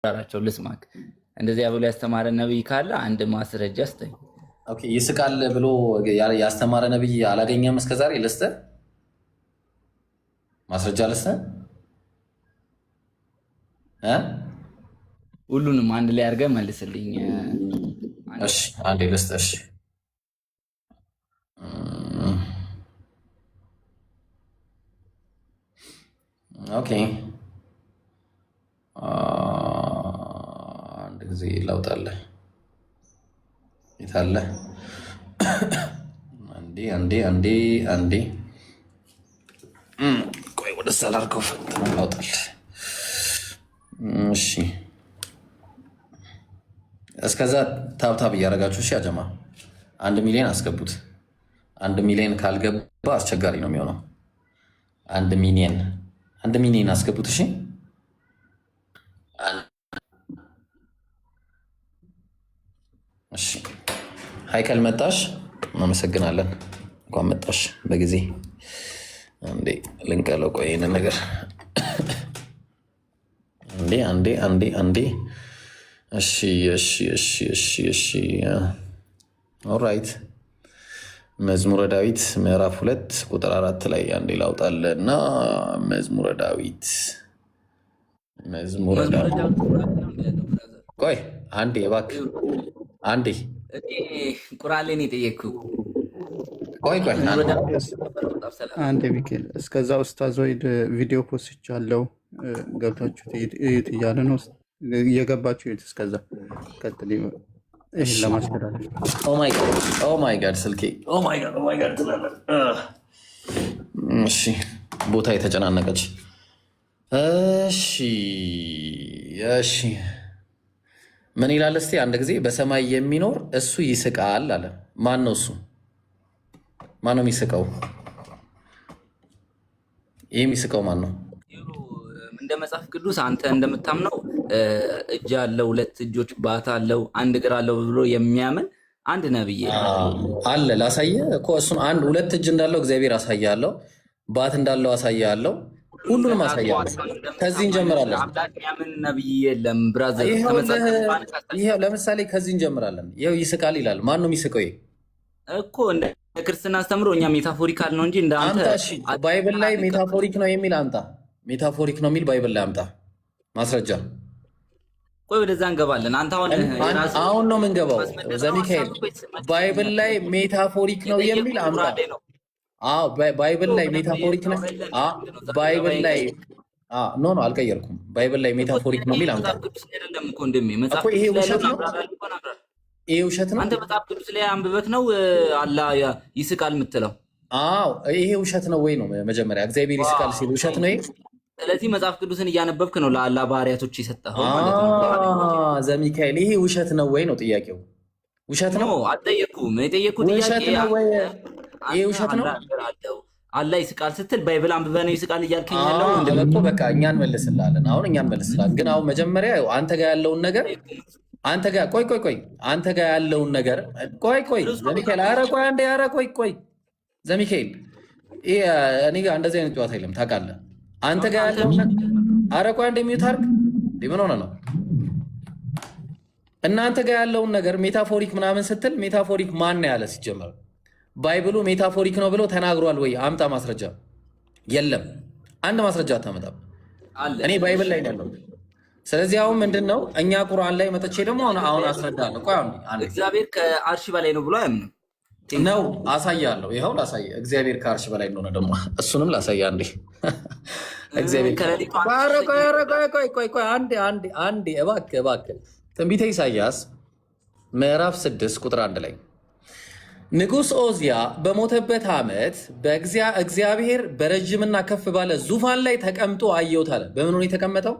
ራራቸው ልስማክ እንደዚህ ብሎ ያስተማረ ነብይ ካለ አንድ ማስረጃ አስተኝ። ኦኬ ይስቃል ብሎ ያስተማረ ነብይ አላገኘም እስከዛሬ። ልስጥህ ማስረጃ ልስጥህ ሁሉንም አንድ ላይ አድርገህ መልስልኝ። እሺ አንዴ ልስጥህ። እሺ ኦኬ አንድ ጊዜ ላውጣለህ። የታለ? አንዴ አንዴ አንዴ አንዴ ቆይ ወደ ሳላርከው ላውጣለህ። እሺ እስከዛ ታብታብ እያደረጋችሁ እሺ። አጀማ 1 ሚሊዮን አስገቡት። 1 ሚሊዮን ካልገባ አስቸጋሪ ነው የሚሆነው። 1 ሚሊዮን አስገቡት። እሺ እሺ ሀይከል መጣሽ፣ እናመሰግናለን። እንኳን መጣሽ በጊዜ። አንዴ ልንቀለው። ቆይ ይሄንን ነገር አንዴ። እሺ እሺ እሺ እሺ እሺ ኦልራይት። መዝሙረ ዳዊት ምዕራፍ 2 ቁጥር 4 ላይ አንዴ ላውጣለ እና መዝሙረ ዳዊት ቆይ አንዴ እባክህ አንዴ ቁራሌን የጠየቅኩ ቆይ አንዴ ሚካኤል። እስከዛ ኡስታዝ ወይድ ቪዲዮ ፖስት አለው ገብታችሁ እዩት እያለ ነው። እየገባችሁ እዩት። እስከዛ ቀጥል። ይህን ለማስተላለፍ ኦ ማይ ጋድ ስልኬ ኦ ማይ ጋድ ትላለህ። እሺ ቦታ የተጨናነቀች። እሺ እሺ ምን ይላል እስቲ አንድ ጊዜ። በሰማይ የሚኖር እሱ ይስቃል አለ። ማን ነው እሱ? ማን ነው የሚስቀው? ይህ የሚስቀው ማን ነው? እንደ መጽሐፍ ቅዱስ አንተ እንደምታምነው እጅ አለው፣ 2 እጆች፣ ባት አለው፣ 1 እግር አለው ብሎ የሚያምን አንድ ነብይ አለ። ላሳየህ እኮ እሱን 2 እጅ እንዳለው እግዚአብሔር አሳያለሁ፣ ባት እንዳለው አሳያለሁ፣ ሁሉንም አሳያለሁ። ከዚህ እንጀምራለን። የሚያምን ነብይ የለም ብራዘር። ይሄው ለምሳሌ ከዚህ እንጀምራለን። ይሄው ይስቃል ይላል። ማን ነው የሚስቀው? እኮ እንደ ክርስትና አስተምሮ እኛ ሜታፎሪካል ነው እንጂ እንደ አንተ ባይብል ላይ ሜታፎሪክ ነው የሚል አምጣ። ሜታፎሪክ ነው የሚል ባይብል ላይ አምጣ ማስረጃ። ቆይ ወደዛ እንገባለን። አንተ አሁን ነው የምንገባው። ዘሚካኤል ባይብል ላይ ሜታፎሪክ ነው የሚል አምጣ። ባይብል ላይ ሜታፎሪክ ነው። ባይብል ላይ ኖ አልቀየርኩም። ባይብል ላይ ሜታፎሪክ ነው የሚል አምጣ። ይሄ ውሸት ነው። ይሄ ውሸት ነው። አንተ መጽሐፍ ቅዱስ ላይ አንብበት ነው አላህ ይስቃል የምትለው? ይሄ ውሸት ነው ወይ ነው መጀመሪያ። እግዚአብሔር ይስቃል ሲል ውሸት ነው ይሄ። ስለዚህ መጽሐፍ ቅዱስን እያነበብክ ነው ለአላህ ባህሪያቶች የሰጠኸው ማለት ነው። ዘሚካኤል ይሄ ውሸት ነው ወይ ነው ጥያቄው። ውሸት ነው አልጠየቅኩም። የጠየቅኩት ጥያቄ ይሄ ውሸት ነው። አላህ ይስቃል ስትል ባይብል አንብበህ ነው ይስቃል እያልከኝ ያለው እንደለቆ በቃ እኛ እንመልስላለን። አሁን እኛ እንመልስላለን። ግን አሁን መጀመሪያ አንተ ጋር ያለውን ነገር አንተ ጋር ቆይ አንተ ጋር ያለውን ነገር ቆይ ዘሚካኤል፣ ኧረ ቆይ አንዴ፣ ኧረ ቆይ ዘሚካኤል፣ እኔ ጋር እንደዚህ አይነት ጨዋታ የለም ታውቃለህ። አንተ ጋር ያለውን ኧረ ቆይ አንዴ ሚዩት አድርግ። ምን ሆነ ነው? እናንተ ጋር ያለውን ነገር ሜታፎሪክ ምናምን ስትል ሜታፎሪክ ማን ያለ ሲጀመር? ባይብሉ ሜታፎሪክ ነው ብሎ ተናግሯል ወይ? አምጣ ማስረጃ። የለም፣ አንድ ማስረጃ አታመጣም። እኔ ባይብል ላይ ነው ያለው። ስለዚህ አሁን ምንድን ነው እኛ ቁርአን ላይ መጥቼ ደግሞ አሁን አስረዳለሁ። ቆይ እግዚአብሔር ከአርሽ በላይ ነው ብሎ አያምንም ነው። አሳያለሁ። ይኸው ላሳየ። እግዚአብሔር ከአርሽ በላይ እንደሆነ ደግሞ እሱንም ላሳያ። አንዴ እግዚአብሔር አንዴ እባክህ ትንቢተ ኢሳይያስ ምዕራፍ 6 ቁጥር 1 ላይ ንጉሥ ኦዚያ በሞተበት ዓመት እግዚአብሔር በረጅምና ከፍ ባለ ዙፋን ላይ ተቀምጦ አየሁት አለ። በምን ሆነ የተቀመጠው?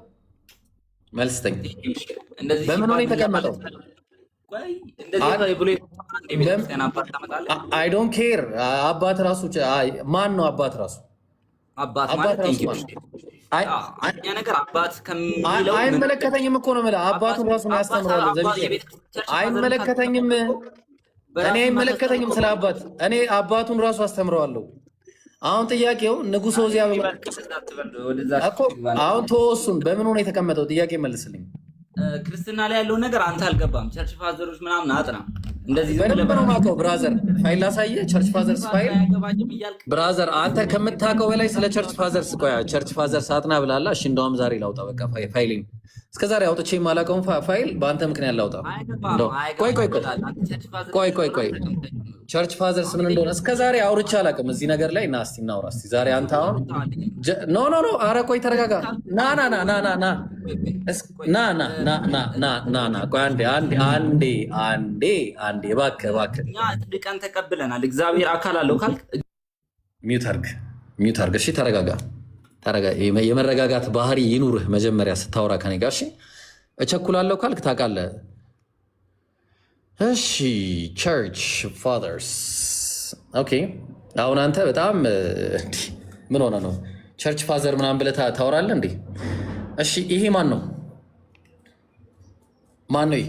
መልስተኝ። በምን ሆነ የተቀመጠው? አይ ዶንት ኬር። አባት ራሱ ማን ነው? አባት ራሱ አይመለከተኝም እኮ ነው የምልህ። አባቱን ራሱን ያስተምራል። አይመለከተኝም። እኔ አይመለከተኝም ስለ አባት። እኔ አባቱን ራሱ አስተምረዋለሁ። አሁን ጥያቄው ንጉሥ ኦዚያ እኮ አሁን ተወሱን በምን ሆነ የተቀመጠው? ጥያቄ መልስልኝ። ክርስትና ላይ ያለውን ነገር አንተ አልገባም። ቸርች ፋዘሮች ምናምን አጥና እንደዚህ በደንብ ነው የማውቀው ብራዘር። ፋይል ላሳየህ፣ ቸርች ፋዘርስ ፋይል ብራዘር። አንተ ከምታውቀው በላይ ስለ ቸርች ፋዘርስ ቆያ። ቸርች ፋዘርስ አጥና ብላላ። እሺ እንደውም ዛሬ ላውጣ በቃ ፋይሌን እስከ ዛሬ አውጥቼ የማላውቀውን ፋይል በአንተ ምክንያት ላውጣ። ቆይ ቸርች ፋዘርስ ምን እንደሆነ እስከ ዛሬ አውርቼ አላውቅም እዚህ ነገር ላይ። እና እስቲ እናውራ እስቲ ዛሬ። አንተ አሁን ኖ ኧረ ቆይ ተረጋጋ። ና ቆይ አንዴ እባክህ እኛ ጥድቀን ተቀብለናል። እግዚአብሔር አካል አለው ካልክ ሚውት አድርግ። እሺ ተረጋጋ። የመረጋጋት ባህሪ ይኑርህ መጀመሪያ ስታወራ ከኔ ጋር። እሺ እቸኩላለሁ ካልክ ታውቃለህ። እሺ ቸርች ፋዘርስ ኦኬ። አሁን አንተ በጣም ምን ሆነ ነው ቸርች ፋዘር ምናምን ብለህ ታወራለህ እንዴ? እሺ ይሄ ማን ነው? ይሄ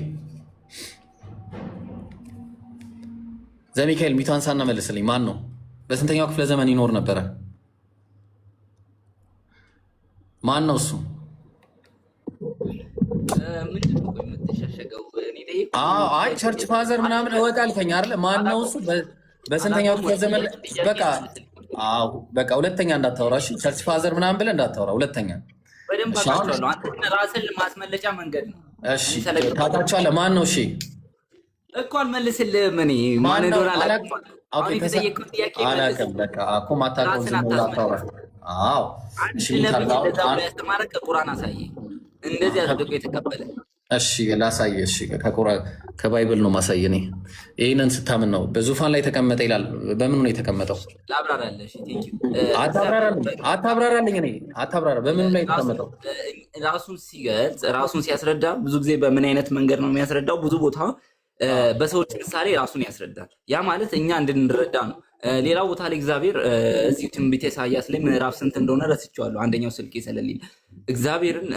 ዘሚካኤል ሚቷን ሳና መልስልኝ። ማን ነው? በስንተኛው ክፍለ ዘመን ይኖር ነበረ? ማን ነው እሱ? አይ ቸርች ፋዘር ምናምን እወቅ አልከኝ አይደለ? ማን ነው እሱ? በስንተኛው ክፍለ ዘመን? በቃ ሁለተኛ እንዳታወራ እሺ። ቸርች ፋዘር ምናምን ብለህ እንዳታወራ ሁለተኛ። ራስን ማስመለጫ መንገድ ነው። እሺ ታውቃቸዋለህ። ማን ነው? እሺ እኮ አልመልስልህም። እኔ ማን እንደሆነ አላውቅም። በቃ እኮ ማታውቀውን ዝም ብለህ አታውራ። አዎ እሺ ያስተማረ ከቁርአን አሳየኝ። እንደዚህ አድርጎ የተቀበለ እሺ ላሳየ። እሺ ከባይብል ነው ማሳየ። እኔ ይህንን ስታምን ነው በዙፋን ላይ ተቀመጠ ይላል። በምኑ ነው የተቀመጠው? አታብራራልኝ። እኔ አታብራራ። በምኑ ላይ የተቀመጠው? ራሱን ሲገልጽ ራሱን ሲያስረዳ ብዙ ጊዜ በምን አይነት መንገድ ነው የሚያስረዳው? ብዙ ቦታ በሰዎች ምሳሌ ራሱን ያስረዳል። ያ ማለት እኛ እንድንረዳ ነው። ሌላው ቦታ ላይ እግዚአብሔር እዚህ ትንቢተ ኢሳያስ ላይ ምዕራፍ ስንት እንደሆነ ረስቼዋለሁ። አንደኛው ስልኬ ስለሌለ እግዚአብሔርን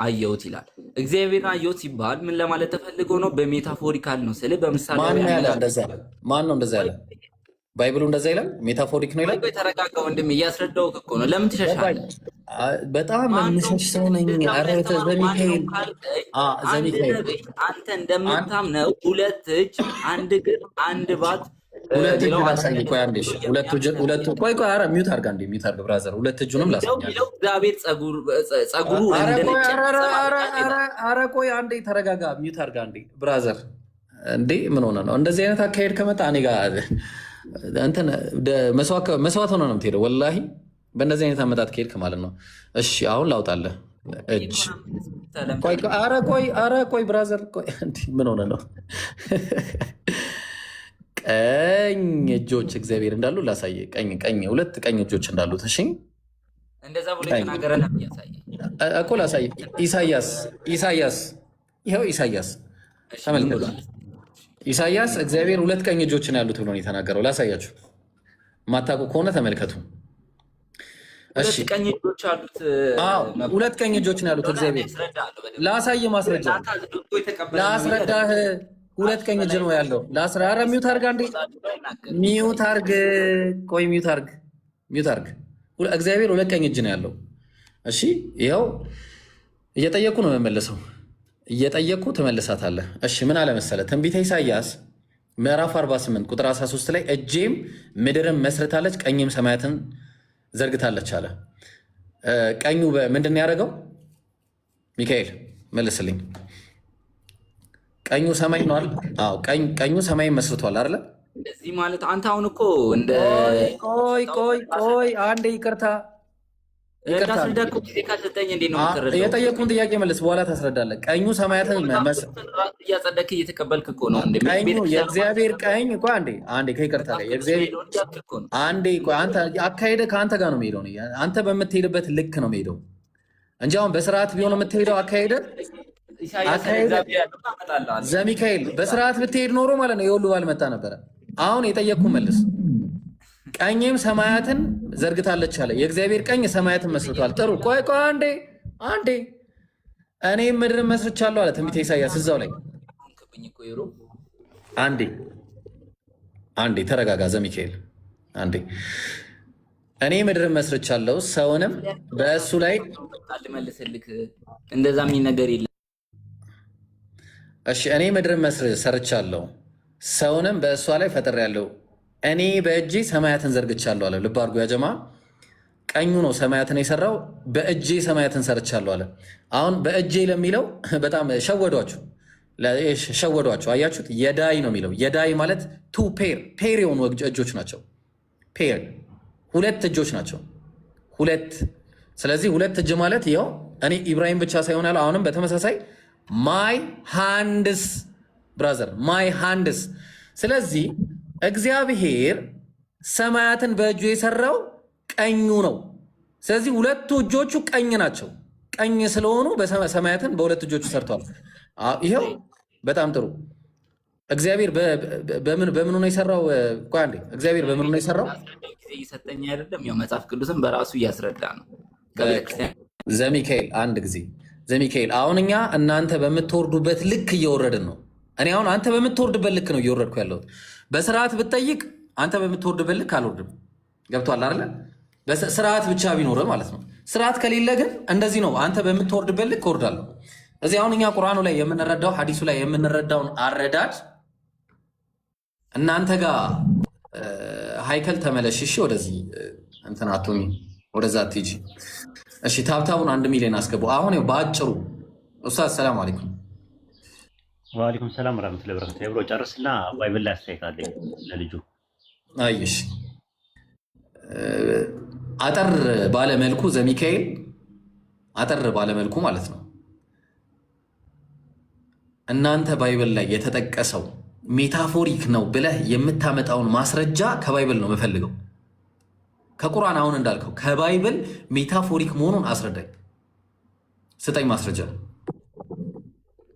አየሁት ይላል። እግዚአብሔርን አየሁት ሲባል ምን ለማለት ተፈልጎ ነው? በሜታፎሪካል ነው ስለ በምሳሌ ማን ነው እንደዛ ያለ? ባይብሉ እንደዛ ይላል? ሜታፎሪክ ነው ይላል? ተረጋጋ ወንድም፣ እያስረዳው እኮ ነው። ለምን ትሸሻለህ? በጣም የምሸሽ ሰው ነኝ። ዘሚካኤል አንተ እንደምታምነው ሁለት እጅ፣ አንድ እግር፣ አንድ ባት ሁለት እጁ ላሳይ። ቆይ አንዴ ሁለቱ ቆይ ኧረ ሚውት አድርጋ እንዴ ሚውት አድርግ ብራዘር። ሁለት እጁንም ላሳይ። እግዚአብሔር ጸጉሩ ኧረ ቆይ አንዴ ተረጋጋ። ሚውት አድርጋ እንዴ ብራዘር። እንዴ ምን ሆነ ነው? እንደዚህ አይነት አካሄድ ከመጣ እኔ ጋር እንትን መስዋዕት ሆነ ነው የምትሄደው። ወላሂ በእንደዚህ አይነት አመጣት ከሄድክ ማለት ነው። እሺ አሁን ላውጣለህ እጅ። ኧረ ቆይ ብራዘር ቆይ። ምን ሆነ ነው? ቀኝ እጆች እግዚአብሔር እንዳሉ ላሳየ። ቀኝ ሁለት ቀኝ እጆች እንዳሉት። እሺ እንደዛ ብሎ ተናገረ ነብይ ያሳየ እኮ ላሳየ። ኢሳያስ ይኸው ኢሳያስ ተመልከቱ። ኢሳያስ እግዚአብሔር ሁለት ቀኝ እጆች ነው ያሉት ብሎ ነው የተናገረው። ላሳያችሁ፣ ማታውቁ ከሆነ ተመልከቱ። እሺ ቀኝ እጆች አሉት። ሁለት ቀኝ እጆች ነው ያሉት እግዚአብሔር። ላሳየ ማስረጃ ላስረዳህ። ሁለት ቀኝ እጅ ነው ያለው። ኧረ ሚውት አርግ አንዴ፣ ሚውት አርግ። ቆይ ሚውት አርግ። እግዚአብሔር ሁለት ቀኝ እጅ ነው ያለው። እሺ ይኸው እየጠየቁ ነው የምመለሰው። እየጠየቁ ትመልሳታለህ። እሺ ምን አለ መሰለህ? ትንቢተ ኢሳያስ ምዕራፍ 48 ቁጥር 13 ላይ እጄም ምድርን መስርታለች ቀኝም ሰማያትን ዘርግታለች አለ። ቀኙ ምንድን ነው ያደረገው? ሚካኤል መልስልኝ። ቀኙ ሰማይ ነው አይደል? አዎ ቀኙ ሰማይ መስርቷል አይደል? እንደዚህ ማለት አንተ አሁን እኮ እንደ ቆይ አንዴ ይቅርታ የጠየቁን ጥያቄ መልስ፣ በኋላ ታስረዳለህ። ቀኙ ሰማያትን እያጸደክ እየተቀበልክ እኮ ነው። ቀኙ የእግዚአብሔር ቀኝ እኮ አንዴ ከይቅርታ ላይ አንዴ አንተ አካሄደ ከአንተ ጋር ነው የሚሄደው። አንተ በምትሄድበት ልክ ነው የሚሄደው እንጂ አሁን በስርዓት ቢሆን የምትሄደው አካሄደ ዘሚካኤል በስርዓት ብትሄድ ኖሮ ማለት ነው የሁሉ ባልመጣ ነበረ። አሁን የጠየቅኩ መልስ። ቀኝም ሰማያትን ዘርግታለች አለ። የእግዚአብሔር ቀኝ ሰማያትን መስርቷል። ጥሩ ቆይ አንዴ እኔም ምድርን መስርቻለሁ አለ ትንቢተ ኢሳያስ እዛው ላይ። አንዴ ተረጋጋ ዘሚካኤል አንዴ። እኔ ምድርን መስርቻለሁ ሰውንም በእሱ ላይ ልመልስልክ። እንደዛ የሚል ነገር የለም። እሺ እኔ ምድርን ሰርቻለሁ፣ ሰውንም በእሷ ላይ ፈጥሬያለሁ። እኔ በእጄ ሰማያትን ዘርግቻለሁ አለ። ልብ አድርጎ ያጀማ፣ ቀኙ ነው ሰማያትን የሰራው። በእጄ ሰማያትን ሰርቻለሁ አለ። አሁን በእጄ ለሚለው በጣም ሸወዷችሁ። አያችሁት? የዳይ ነው የሚለው። የዳይ ማለት ቱ ፔር የሆኑ እጆች ናቸው። ፔር ሁለት እጆች ናቸው። ሁለት። ስለዚህ ሁለት እጅ ማለት ያው እኔ ኢብራሂም ብቻ ሳይሆን ያለው አሁንም በተመሳሳይ ማይ ሃንድስ ብራዘር፣ ማይ ሃንድስ። ስለዚህ እግዚአብሔር ሰማያትን በእጁ የሰራው ቀኙ ነው። ስለዚህ ሁለቱ እጆቹ ቀኝ ናቸው። ቀኝ ስለሆኑ ሰማያትን በሁለት እጆቹ ሰርተዋል። ይኸው በጣም ጥሩ። እግዚአብሔር በምኑ ነው የሰራው? አንዴ እግዚአብሔር በምኑ ነው የሰራው? ጊዜ እየሰጠኝ አይደለም። ያው መጽሐፍ ቅዱስን በራሱ እያስረዳ ነው። ዘሚካኤል አንድ ጊዜ ዘሚካኤል፣ አሁን እኛ እናንተ በምትወርዱበት ልክ እየወረድን ነው። እኔ አሁን አንተ በምትወርድበት ልክ ነው እየወረድኩ ያለሁት። በስርዓት ብትጠይቅ አንተ በምትወርድበት ልክ አልወርድም። ገብቷል አይደለ? ስርዓት ብቻ ቢኖር ማለት ነው። ስርዓት ከሌለ ግን እንደዚህ ነው። አንተ በምትወርድበት ልክ እወርዳለሁ። እዚህ አሁን እኛ ቁርአኑ ላይ የምንረዳው ሐዲሱ ላይ የምንረዳውን አረዳድ እናንተ ጋር ሃይከል ተመለሽ። እሺ ወደዚህ እንትን አቶሚ ወደዛ አትሂጂ። እሺ ታብታቡን 1 ሚሊዮን አስገቡ። አሁን በአጭሩ ኡስታዝ ሰላም አለይኩም። ወአለይኩም ሰላም ወራህመቱላሂ ወበረካቱህ። ብሎ ጨርስና ባይብል ላይ አስተያየት አለኝ ለልጁ። አይሽ አጠር ባለ መልኩ ዘሚካኤል፣ አጠር ባለ መልኩ ማለት ነው። እናንተ ባይብል ላይ የተጠቀሰው ሜታፎሪክ ነው ብለህ የምታመጣውን ማስረጃ ከባይብል ነው የምፈልገው። ከቁርአን አሁን እንዳልከው ከባይብል ሜታፎሪክ መሆኑን አስረዳኝ፣ ስጠኝ ማስረጃ።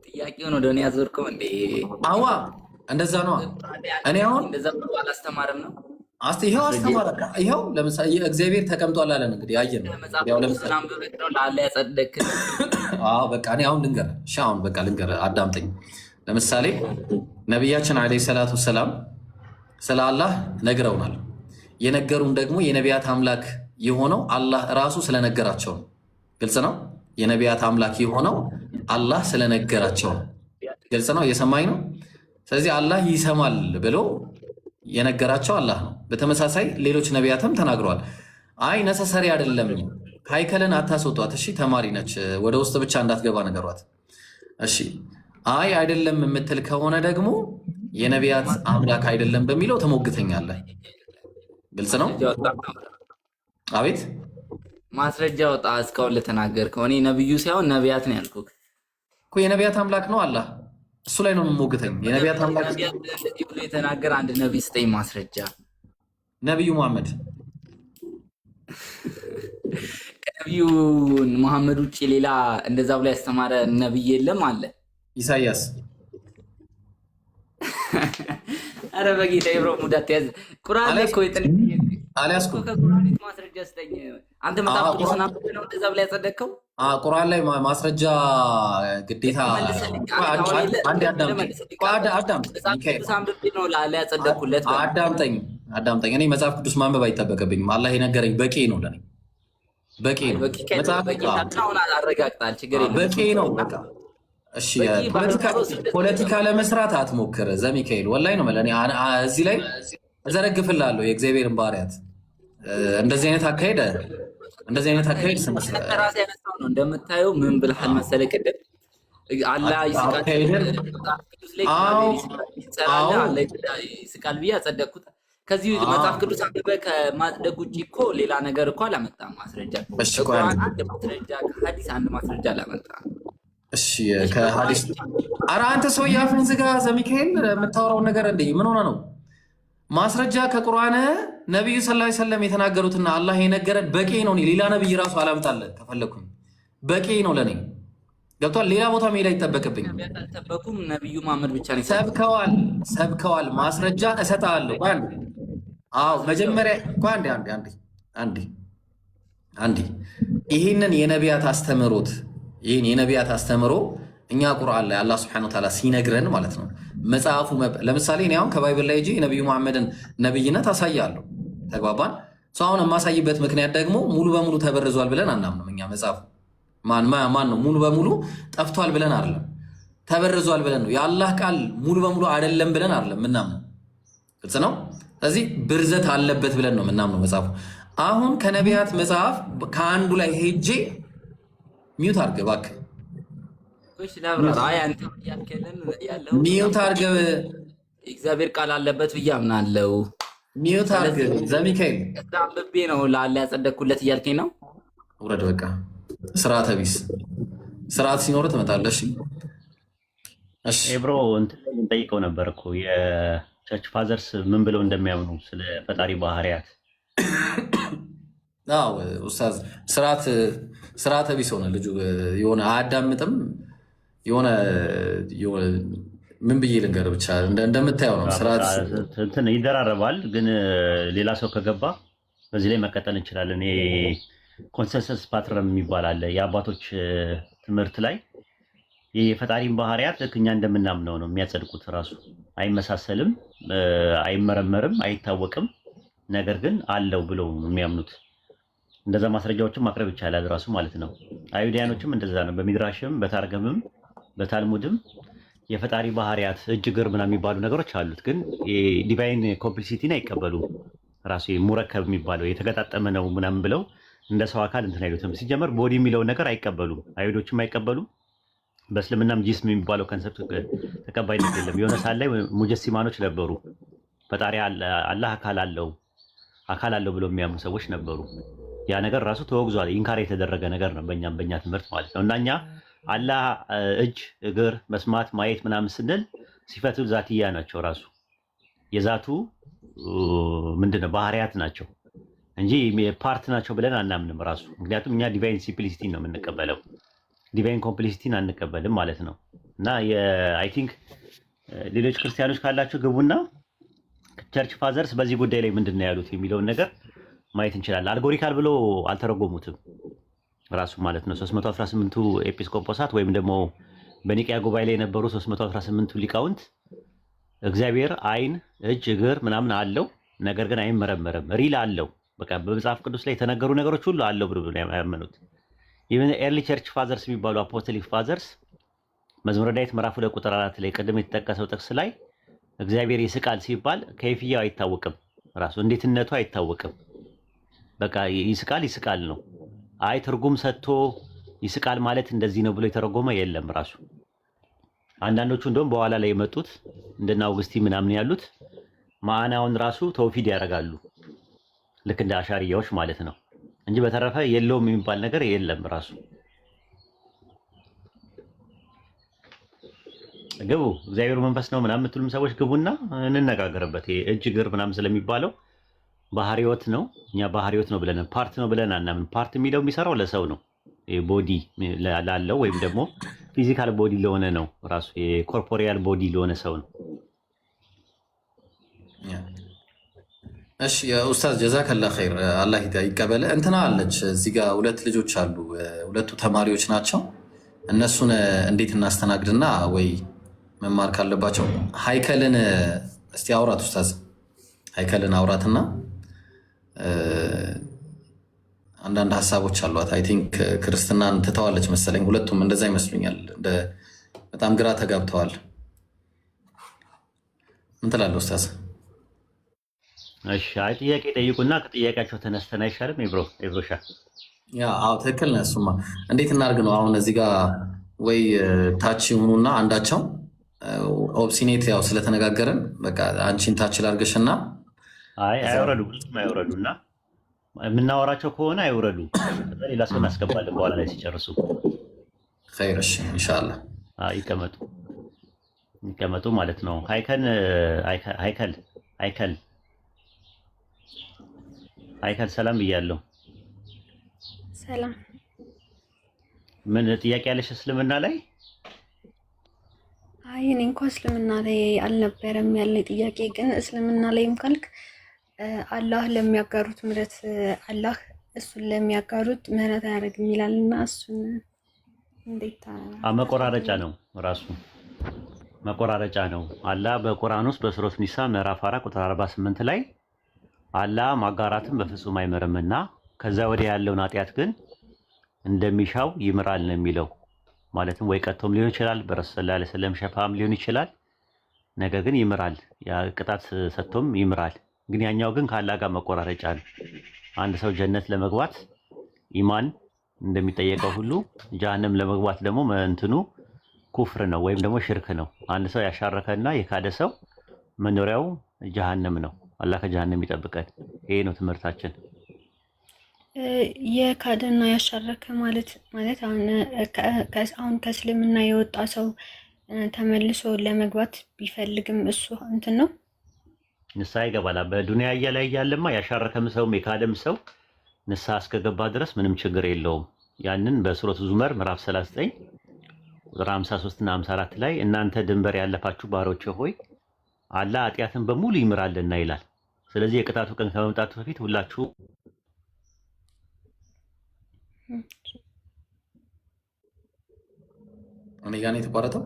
ጥያቄውን ወደ እኔ ያዞርከው እንዴ? አዋ እንደዛ ነው። እኔ አሁን እንደዛ ብሎ አላስተማርም ነው። ይኸው አስተማረ። ይኸው ለምሳሌ እግዚአብሔር ተቀምጧል አለን። እንግዲህ አየን ነው ያው ለምሳሌ ላለ ያጸደክ። አዎ በቃ እኔ አሁን ልንገርህ። እሺ አሁን በቃ ልንገርህ፣ አዳምጠኝ። ለምሳሌ ነቢያችን ዓለይሂ ሰላቱ ወሰላም ስለ አላህ ነግረውናል። የነገሩን ደግሞ የነቢያት አምላክ የሆነው አላህ ራሱ ስለነገራቸው ነው። ግልጽ ነው። የነቢያት አምላክ የሆነው አላህ ስለነገራቸው ነው። ግልጽ ነው። እየሰማኝ ነው። ስለዚህ አላህ ይሰማል ብሎ የነገራቸው አላህ ነው። በተመሳሳይ ሌሎች ነቢያትም ተናግረዋል። አይ ነሰሰሪ አይደለም፣ ሃይከልን አታስወጧት፣ እሺ ተማሪ ነች፣ ወደ ውስጥ ብቻ እንዳትገባ ነገሯት። እሺ አይ አይደለም የምትል ከሆነ ደግሞ የነቢያት አምላክ አይደለም በሚለው ተሞግተኛለህ። ግልጽ ነው። አቤት ማስረጃ ወጣ። እስካሁን ለተናገርከው እኔ ነብዩ ሳይሆን ነቢያት ነው ያልኩህ እኮ። የነቢያት አምላክ ነው አላህ፣ እሱ ላይ ነው የምሞግተኝ። የነቢያት አምላክ ብሎ የተናገረ አንድ ነቢይ ስጠኝ ማስረጃ። ነቢዩ መሐመድ ከነቢዩ መሐመድ ውጭ ሌላ እንደዛ ብሎ ያስተማረ ነቢይ የለም አለ። ኢሳያስ አረ በጌታ ብሮ ሙዳት ያዝ። ቁርአን ላይ እኮ አልያዝኩም። ከቁርአን ማስረጃ ስጠኝ። አንተ መጽሐፍ ቅዱስን አንብበህ ነው እንደዛ ብላ ያጸደቅከው? ቁርአን ላይ ማስረጃ ግዴታ። አዳምጠኝ። እኔ መጽሐፍ ቅዱስ ማንበብ አይጠበቅብኝም። አላህ የነገረኝ በቂ ነው፣ ለኔ በቂ ነው። አረጋግጣል፣ ችግር የለም፣ በቂ ነው። በቃ እሺ። ፖለቲካ ለመስራት አትሞክር ዘሚካኤል፣ ወላሂ ነው የምልህ። እዚህ ላይ እዘረግፍልሃለሁ የእግዚአብሔርን ባህሪያት። እንደዚህ አይነት አካሄድ ራሴ ያነሳው ነው። እንደምታየው ምን ብልሃል መሰለህ? ቅድም አላህ ይስቃል ብዬ አጸደቅኩት። ከዚህ መጽሐፍ ቅዱስ አንብበህ ከማጽደቅ ውጭ እኮ ሌላ ነገር እኮ አላመጣም። ማስረጃ አንድ ማስረጃ ከሐዲስ አንድ ማስረጃ አላመጣም። እሺ ከሐዲስ ኧረ አንተ ሰውዬ አፍህን ዝጋ ዘሚካኤል። የምታወራውን ነገር እንደ ምን ሆነ ነው? ማስረጃ ከቁርአን ነቢዩ ሰለላሁ ዐለይሂ ወሰለም የተናገሩትና አላህ የነገረን በቂ ነው። ሌላ ነቢይ ራሱ አላምጣለን ከፈለግኩኝ፣ በቂ ነው ለኔ። ገብቷል? ሌላ ቦታ መሄድ አይጠበቅብኝም። አልጠበኩም። ነቢዩ መሐመድ ብቻ ነው ሰብከዋል። ማስረጃ እሰጥሃለሁ። አዎ መጀመሪያ አንዴ ይህንን የነቢያት አስተምሮ እኛ ቁርአን ላይ አላህ ሱብሓነሁ ወተዓላ ሲነግረን ማለት ነው መጽሐፉ ለምሳሌ እኔ አሁን ከባይብል ላይ የነቢዩ መሐመድን ነቢይነት አሳያለሁ። ተግባባን? አሁን የማሳይበት ምክንያት ደግሞ ሙሉ በሙሉ ተበርዟል ብለን አናምንም። እኛ መጽሐፉ ማን ነው ሙሉ በሙሉ ጠፍቷል ብለን አይደለም። ተበርዟል ብለን ነው። የአላህ ቃል ሙሉ በሙሉ አይደለም ብለን አይደለም ምናምነው። ግልጽ ነው። ስለዚህ ብርዘት አለበት ብለን ነው ምናምነው መጽሐፉ። አሁን ከነቢያት መጽሐፍ ከአንዱ ላይ ሄጄ ሚዩት አድርገህ እባክህ፣ ሚዩት አድርገህ እግዚአብሔር ቃል አለበት ብዬ አምናለሁ። ሚዩት አድርገህ ዘሚካኤል አንብቤ ነው ለአለ ያጸደቅኩለት እያልከኝ ነው። ውረድ በቃ። ስርዓተ ቢስ። ስርዓት ሲኖር ትመጣለሽ። ብሮ እንትን ጠይቀው ነበር እኮ የቸርች ፋዘርስ ምን ብለው እንደሚያምኑ ስለ ፈጣሪ ባህሪያት። ኡስታዝ ስርዓተ ቢስ ሆነ ልጁ። የሆነ አያዳምጥም። የሆነ ምን ብዬ ልንገር፣ ብቻ እንደምታየው ነው። ስርዓት እንትን ይደራረባል። ግን ሌላ ሰው ከገባ በዚህ ላይ መቀጠል እንችላለን። ኮንሰንሰስ ፓትረን የሚባል አለ የአባቶች ትምህርት ላይ። የፈጣሪን ባህሪያት ልክ እኛ እንደምናምነው ነው የሚያጸድቁት። ራሱ አይመሳሰልም፣ አይመረመርም፣ አይታወቅም። ነገር ግን አለው ብለው የሚያምኑት። እንደዛ ማስረጃዎችን ማቅረብ ይቻላል ራሱ ማለት ነው። አይሁዳያኖችም እንደዛ ነው። በሚድራሽም በታርገምም በታልሙድም የፈጣሪ ባህሪያት እጅ፣ እግር ምናምን የሚባሉ ነገሮች አሉት። ግን ዲቫይን ኮምፕሊሲቲን አይቀበሉም። ራሱ ሙረከብ የሚባለው የተገጣጠመ ነው ምናምን ብለው እንደ ሰው አካል እንትን አይሉትም። ሲጀመር ቦዲ የሚለውን ነገር አይቀበሉም። አይሁዶችም አይቀበሉም። በእስልምናም ጂስም የሚባለው ኮንሰፕት ተቀባይነት የለም። የሆነ ሰዓት ላይ ሙጀሲማኖች ነበሩ። ፈጣሪ አላህ አካል አለው ብለው የሚያምኑ ሰዎች ነበሩ። ያ ነገር ራሱ ተወግዟል። ኢንካር የተደረገ ነገር ነው በእኛ ትምህርት ማለት ነው። እና እኛ አላህ እጅ፣ እግር፣ መስማት፣ ማየት ምናምን ስንል ሲፈቱ ዛትያ ናቸው። ራሱ የዛቱ ምንድነው ባህሪያት ናቸው እንጂ ፓርት ናቸው ብለን አናምንም ራሱ። ምክንያቱም እኛ ዲቫይን ሲምፕሊሲቲን ነው የምንቀበለው፣ ዲቫይን ኮምፕሊሲቲን አንቀበልም ማለት ነው። እና አይ ቲንክ ሌሎች ክርስቲያኖች ካላችሁ ግቡና ቸርች ፋዘርስ በዚህ ጉዳይ ላይ ምንድን ነው ያሉት የሚለውን ነገር ማየት እንችላለን። አልጎሪካል ብሎ አልተረጎሙትም ራሱ ማለት ነው። 318ቱ ኤጲስቆጶሳት ወይም ደግሞ በኒቅያ ጉባኤ ላይ የነበሩ 318ቱ ሊቃውንት እግዚአብሔር አይን፣ እጅ፣ እግር ምናምን አለው፣ ነገር ግን አይመረመርም። ሪል አለው። በቃ በመጽሐፍ ቅዱስ ላይ የተነገሩ ነገሮች ሁሉ አለው ብሎ ያመኑት። ኢቨን ኤርሊ ቸርች ፋዘርስ የሚባሉ አፖስቶሊክ ፋዘርስ መዝሙረ ዳዊት ምዕራፍ 2 ቁጥር 4 ላይ ቅድም የተጠቀሰው ጥቅስ ላይ እግዚአብሔር ይስቃል ሲባል ከይፍያው አይታወቅም፣ ራሱ እንዴትነቱ አይታወቅም። በቃ ይስቃል ነው። አይ ትርጉም ሰጥቶ ይስቃል ማለት እንደዚህ ነው ብሎ የተረጎመ የለም ራሱ። አንዳንዶቹ እንደውም በኋላ ላይ የመጡት እንደና አውግስቲን ምናምን ያሉት ማዕናውን ራሱ ተውፊድ ያደርጋሉ፣ ልክ እንደ አሻሪያዎች ማለት ነው እንጂ በተረፈ የለውም የሚባል ነገር የለም ራሱ። ግቡ፣ እግዚአብሔር መንፈስ ነው ምናምን የምትሉም ሰዎች ግቡና እንነጋገርበት። እጅ፣ እግር ምናምን ስለሚባለው ባህሪዎት ነው። እኛ ባህሪዎት ነው ብለን ፓርት ነው ብለን አናምን። ፓርት የሚለው የሚሰራው ለሰው ነው፣ ቦዲ ላለው ወይም ደግሞ ፊዚካል ቦዲ ለሆነ ነው ራሱ የኮርፖሪያል ቦዲ ለሆነ ሰው ነው። እሺ ኡስታዝ ጀዛከላ ኸይር፣ አላህ ይቀበለ። እንትና አለች እዚህ ጋር 2 ልጆች አሉ፣ 2ቱ ተማሪዎች ናቸው። እነሱን እንዴት እናስተናግድና ወይ መማር ካለባቸው ሀይከልን እስቲ አውራት ኡስታዝ፣ ሀይከልን አውራትና አንዳንድ ሀሳቦች አሏት። አይ ቲንክ ክርስትናን ትተዋለች መሰለኝ። ሁለቱም እንደዛ ይመስሉኛል። በጣም ግራ ተጋብተዋል። ምን ትላለህ ኡስታዝ? እሺ አይ ጥያቄ ጠይቁና ከጥያቄያቸው ተነስተን አይሻልም? ኤብሮሻ አዎ ትክክል ነህ። እሱማ እንዴት እናድርግ ነው አሁን እዚህ ጋር ወይ ታች ይሁኑና አንዳቸው ኦብሲኔት ያው ስለተነጋገርን በቃ አንቺን ታች ላድርግሽና አይወረዱና የምናወራቸው ከሆነ አይወረዱ፣ ሌላ ሰው እናስገባለን በኋላ ላይ ሲጨርሱ። ኸይር እሺ ኢንሻአላህ ይቀመጡ ማለት ነው። አይከል ሰላም ብያለሁ። ሰላም። ምን ጥያቄ ያለሽ እስልምና ላይ? አይ እኔ እንኳን እስልምና ላይ አልነበረም ያለ ጥያቄ፣ ግን እስልምና ላይም ካልክ አላህ ለሚያጋሩት ምህረት አላህ እሱን ለሚያጋሩት ምህረት አያደርግም ይላልና እሱን እንዴት መቆራረጫ ነው ራሱ መቆራረጫ ነው። አላህ በቁርአን ውስጥ በሱረት ኒሳ ምዕራፍ 4 ቁጥር 48 ላይ አላህ ማጋራትን በፍጹም አይምርምና ከዛ ወዲያ ያለውን ኃጢአት ግን እንደሚሻው ይምራል ነው የሚለው። ማለትም ወይ ቀጥቶም ሊሆን ይችላል፣ በረሱል ሰለላሁ ዐለይሂ ወሰለም ሸፋም ሊሆን ይችላል። ነገር ግን ይምራል፣ ያ ቅጣት ሰጥቶም ይምራል። ግን ያኛው ግን ከአላህ ጋር መቆራረጫ ነው። አንድ ሰው ጀነት ለመግባት ኢማን እንደሚጠየቀው ሁሉ ጀሃነም ለመግባት ደግሞ እንትኑ ኩፍር ነው ወይም ደግሞ ሽርክ ነው። አንድ ሰው ያሻረከና የካደ ሰው መኖሪያው ጀሃነም ነው። አላህ ከጀሃነም ይጠብቀን። ይሄ ነው ትምህርታችን። የካደና ያሻረከ ማለት አሁን ከእስልምና የወጣ ሰው ተመልሶ ለመግባት ቢፈልግም እሱ እንትን ነው ንስሐ ይገባል። በዱንያ ላይ እያለማ ያሻረከም ሰውም የካደም ሰው ንስሐ እስከገባ ድረስ ምንም ችግር የለውም። ያንን በሱረቱ ዙመር ምዕራፍ 39 ቁጥር 53 እና 54 ላይ እናንተ ድንበር ያለፋችሁ ባሮች ሆይ አላህ ኃጢአትን በሙሉ ይምራልና ይላል። ስለዚህ የቅጣቱ ቀን ከመምጣቱ በፊት ሁላችሁ እኔ ጋር ነው የተቋረጠው።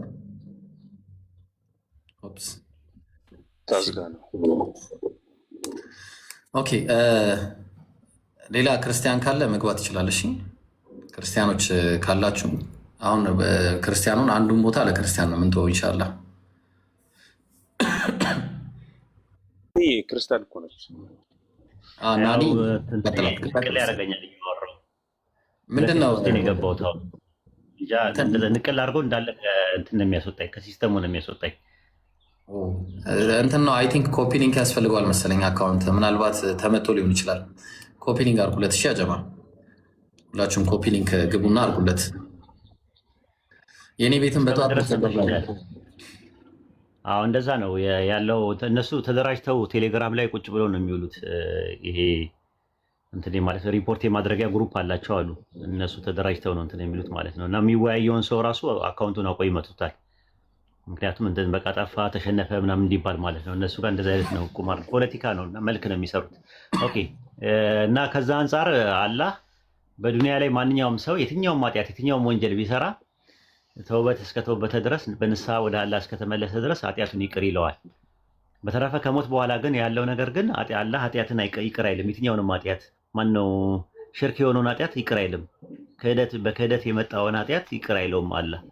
ኦፕስ ታዝጋ ነው። ኦኬ ሌላ ክርስቲያን ካለ መግባት ይችላል። እሺ ክርስቲያኖች ካላችሁ አሁን ክርስቲያኑን አንዱን ቦታ ለክርስቲያን ነው ምንተው ኢንሻአላህ። ይሄ ክርስቲያን እኮ ነች። ናኒ ቅል ያደርገኛል የሚወራው ምንድነው የገባው ታው ንቅል አድርጎ እንዳለ እንትን ነው የሚያስወጣኝ፣ ከሲስተሙ ነው የሚያስወጣኝ። እንትን ነው አይ ቲንክ ኮፒ ሊንክ ያስፈልገዋል መሰለኝ። አካውንት ምናልባት ተመቶ ሊሆን ይችላል። ኮፒ ሊንክ አድርጉለት። እሺ አጀማ ሁላችሁም ኮፒ ሊንክ ግቡና አድርጉለት። የኔ ቤትን በጠዋት አዎ እንደዛ ነው ያለው። እነሱ ተደራጅተው ቴሌግራም ላይ ቁጭ ብለው ነው የሚውሉት። ይሄ እንትን ማለት ሪፖርት የማድረጊያ ግሩፕ አላቸው አሉ። እነሱ ተደራጅተው ነው እንትን የሚሉት ማለት ነው። እና የሚወያየውን ሰው ራሱ አካውንቱን አውቀው ይመቱታል። ምክንያቱም እንትን በቃ ጠፋ ተሸነፈ ምናምን እንዲባል ማለት ነው። እነሱ ጋር እንደዛ አይነት ነው፣ ቁማር ፖለቲካ ነው እና መልክ ነው የሚሰሩት። ኦኬ እና ከዛ አንጻር አላህ በዱንያ ላይ ማንኛውም ሰው የትኛውም ኃጢአት የትኛውም ወንጀል ቢሰራ ተውበት እስከተውበተ ድረስ በንስሐ ወደ አላህ እስከተመለሰ ድረስ ኃጢአቱን ይቅር ይለዋል። በተረፈ ከሞት በኋላ ግን ያለው ነገር ግን አላህ ኃጢአትን ይቅር አይልም። የትኛውንም ኃጢአት ማነው ሽርክ የሆነውን ኃጢአት ይቅር አይልም። በክህደት የመጣውን ኃጢአት ይቅር አይለውም አላህ።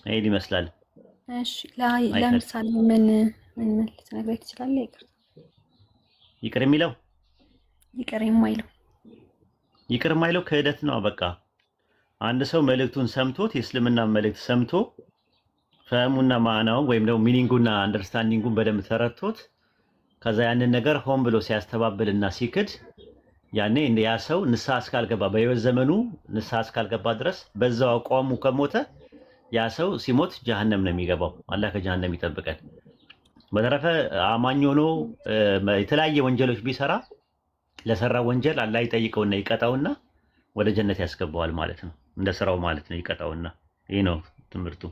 ይሄን ይመስላል። እሺ ለምሳሌ ምን ልትነግረኝ ትችላለህ? ይቅር የሚለው ይቅር የማይለው ክህደት ነው። በቃ አንድ ሰው መልእክቱን ሰምቶት የእስልምና መልእክት ሰምቶ ፈህሙና ማዕናውን ወይም ደግሞ ሚኒንጉና አንደርስታንዲንጉን በደንብ ተረድቶት ከዛ ያንን ነገር ሆን ብሎ ሲያስተባብልና ሲክድ ያኔ ያ ሰው ንስሐ እስካልገባ በህይወት ዘመኑ ንስሐ እስካልገባ ድረስ በዛው አቋሙ ከሞተ ያ ሰው ሲሞት ጀሃነም ነው የሚገባው። አላህ ከጀሃነም ይጠብቀን። በተረፈ አማኝ ሆኖ የተለያየ ወንጀሎች ቢሰራ ለሰራ ወንጀል አላህ ይጠይቀውና ይቀጣውና ወደ ጀነት ያስገባዋል ማለት ነው። እንደ ስራው ማለት ነው ይቀጣውና። ይሄ ነው ትምህርቱ።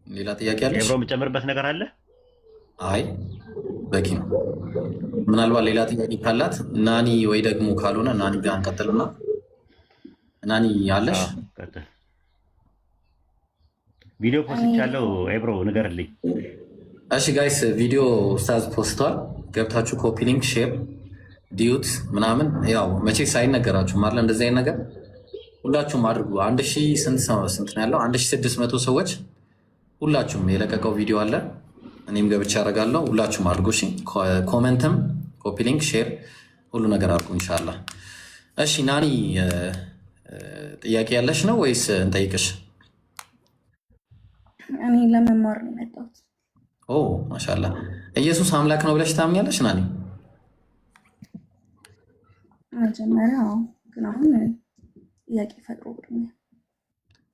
ሌላ ጥያቄ አለ? ኤብሮ የምጨምርበት ነገር አለ? አይ በቂ ነው። ምናልባት ሌላ ጥያቄ ካላት ናኒ ወይ ደግሞ ካልሆነ ናኒ ጋር እንቀጥልና ናኒ አለሽ? ቪዲዮ ፖስት ያለው ኤብሮ ንገርልኝ። እሺ ጋይስ ቪዲዮ ኡስታዝ ፖስቷል። ገብታችሁ ኮፒ ሊንክ ሼር ዲዩት ምናምን ያው መቼ ሳይነገራችሁ ማለት እንደዚህ አይነት ነገር ሁላችሁም አድርጉ። 1000 ስንት ነው ያለው? 1600 ሰዎች ሁላችሁም የለቀቀው ቪዲዮ አለ። እኔም ገብቼ አደርጋለሁ። ሁላችሁም አድርጉ። እሺ ኮሜንትም ኮፒ ሊንክ ሼር ሁሉ ነገር አድርጉ ኢንሻአላህ። እሺ ናኒ ጥያቄ ያለሽ ነው ወይስ እንጠይቅሽ? እኔ ለመማር ነው የመጣሁት። ኦ ማሻአላህ። ኢየሱስ አምላክ ነው ብለሽ ታምኛለሽ ናኒ? መጀመሪያ ግን አሁን ጥያቄ ፈጥሮብኛል።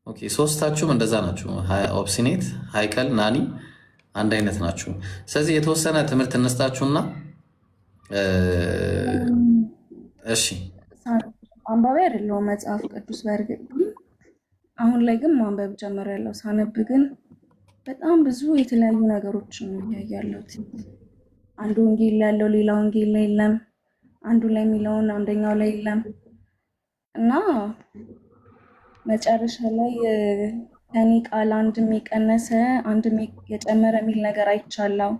ኦኬ ሶስታችሁም እንደዛ ናችሁ። ኦፕሲኔት፣ ሃይከል፣ ናኒ አንድ አይነት ናችሁ። ስለዚህ የተወሰነ ትምህርት እንስጣችሁና እሺ አንባቢ አይደለሁም መጽሐፍ ቅዱስ በእርግጥ አሁን ላይ ግን ማንበብ ጀምሬያለሁ። ሳነብ ግን በጣም ብዙ የተለያዩ ነገሮችን ያያለሁት። አንዱ ወንጌል ላይ ያለው ሌላ ወንጌል ላይ የለም፣ አንዱ ላይ የሚለውን አንደኛው ላይ የለም እና መጨረሻ ላይ ከኔ ቃል አንድም የቀነሰ አንድም የጨመረ የሚል ነገር አይቻለሁ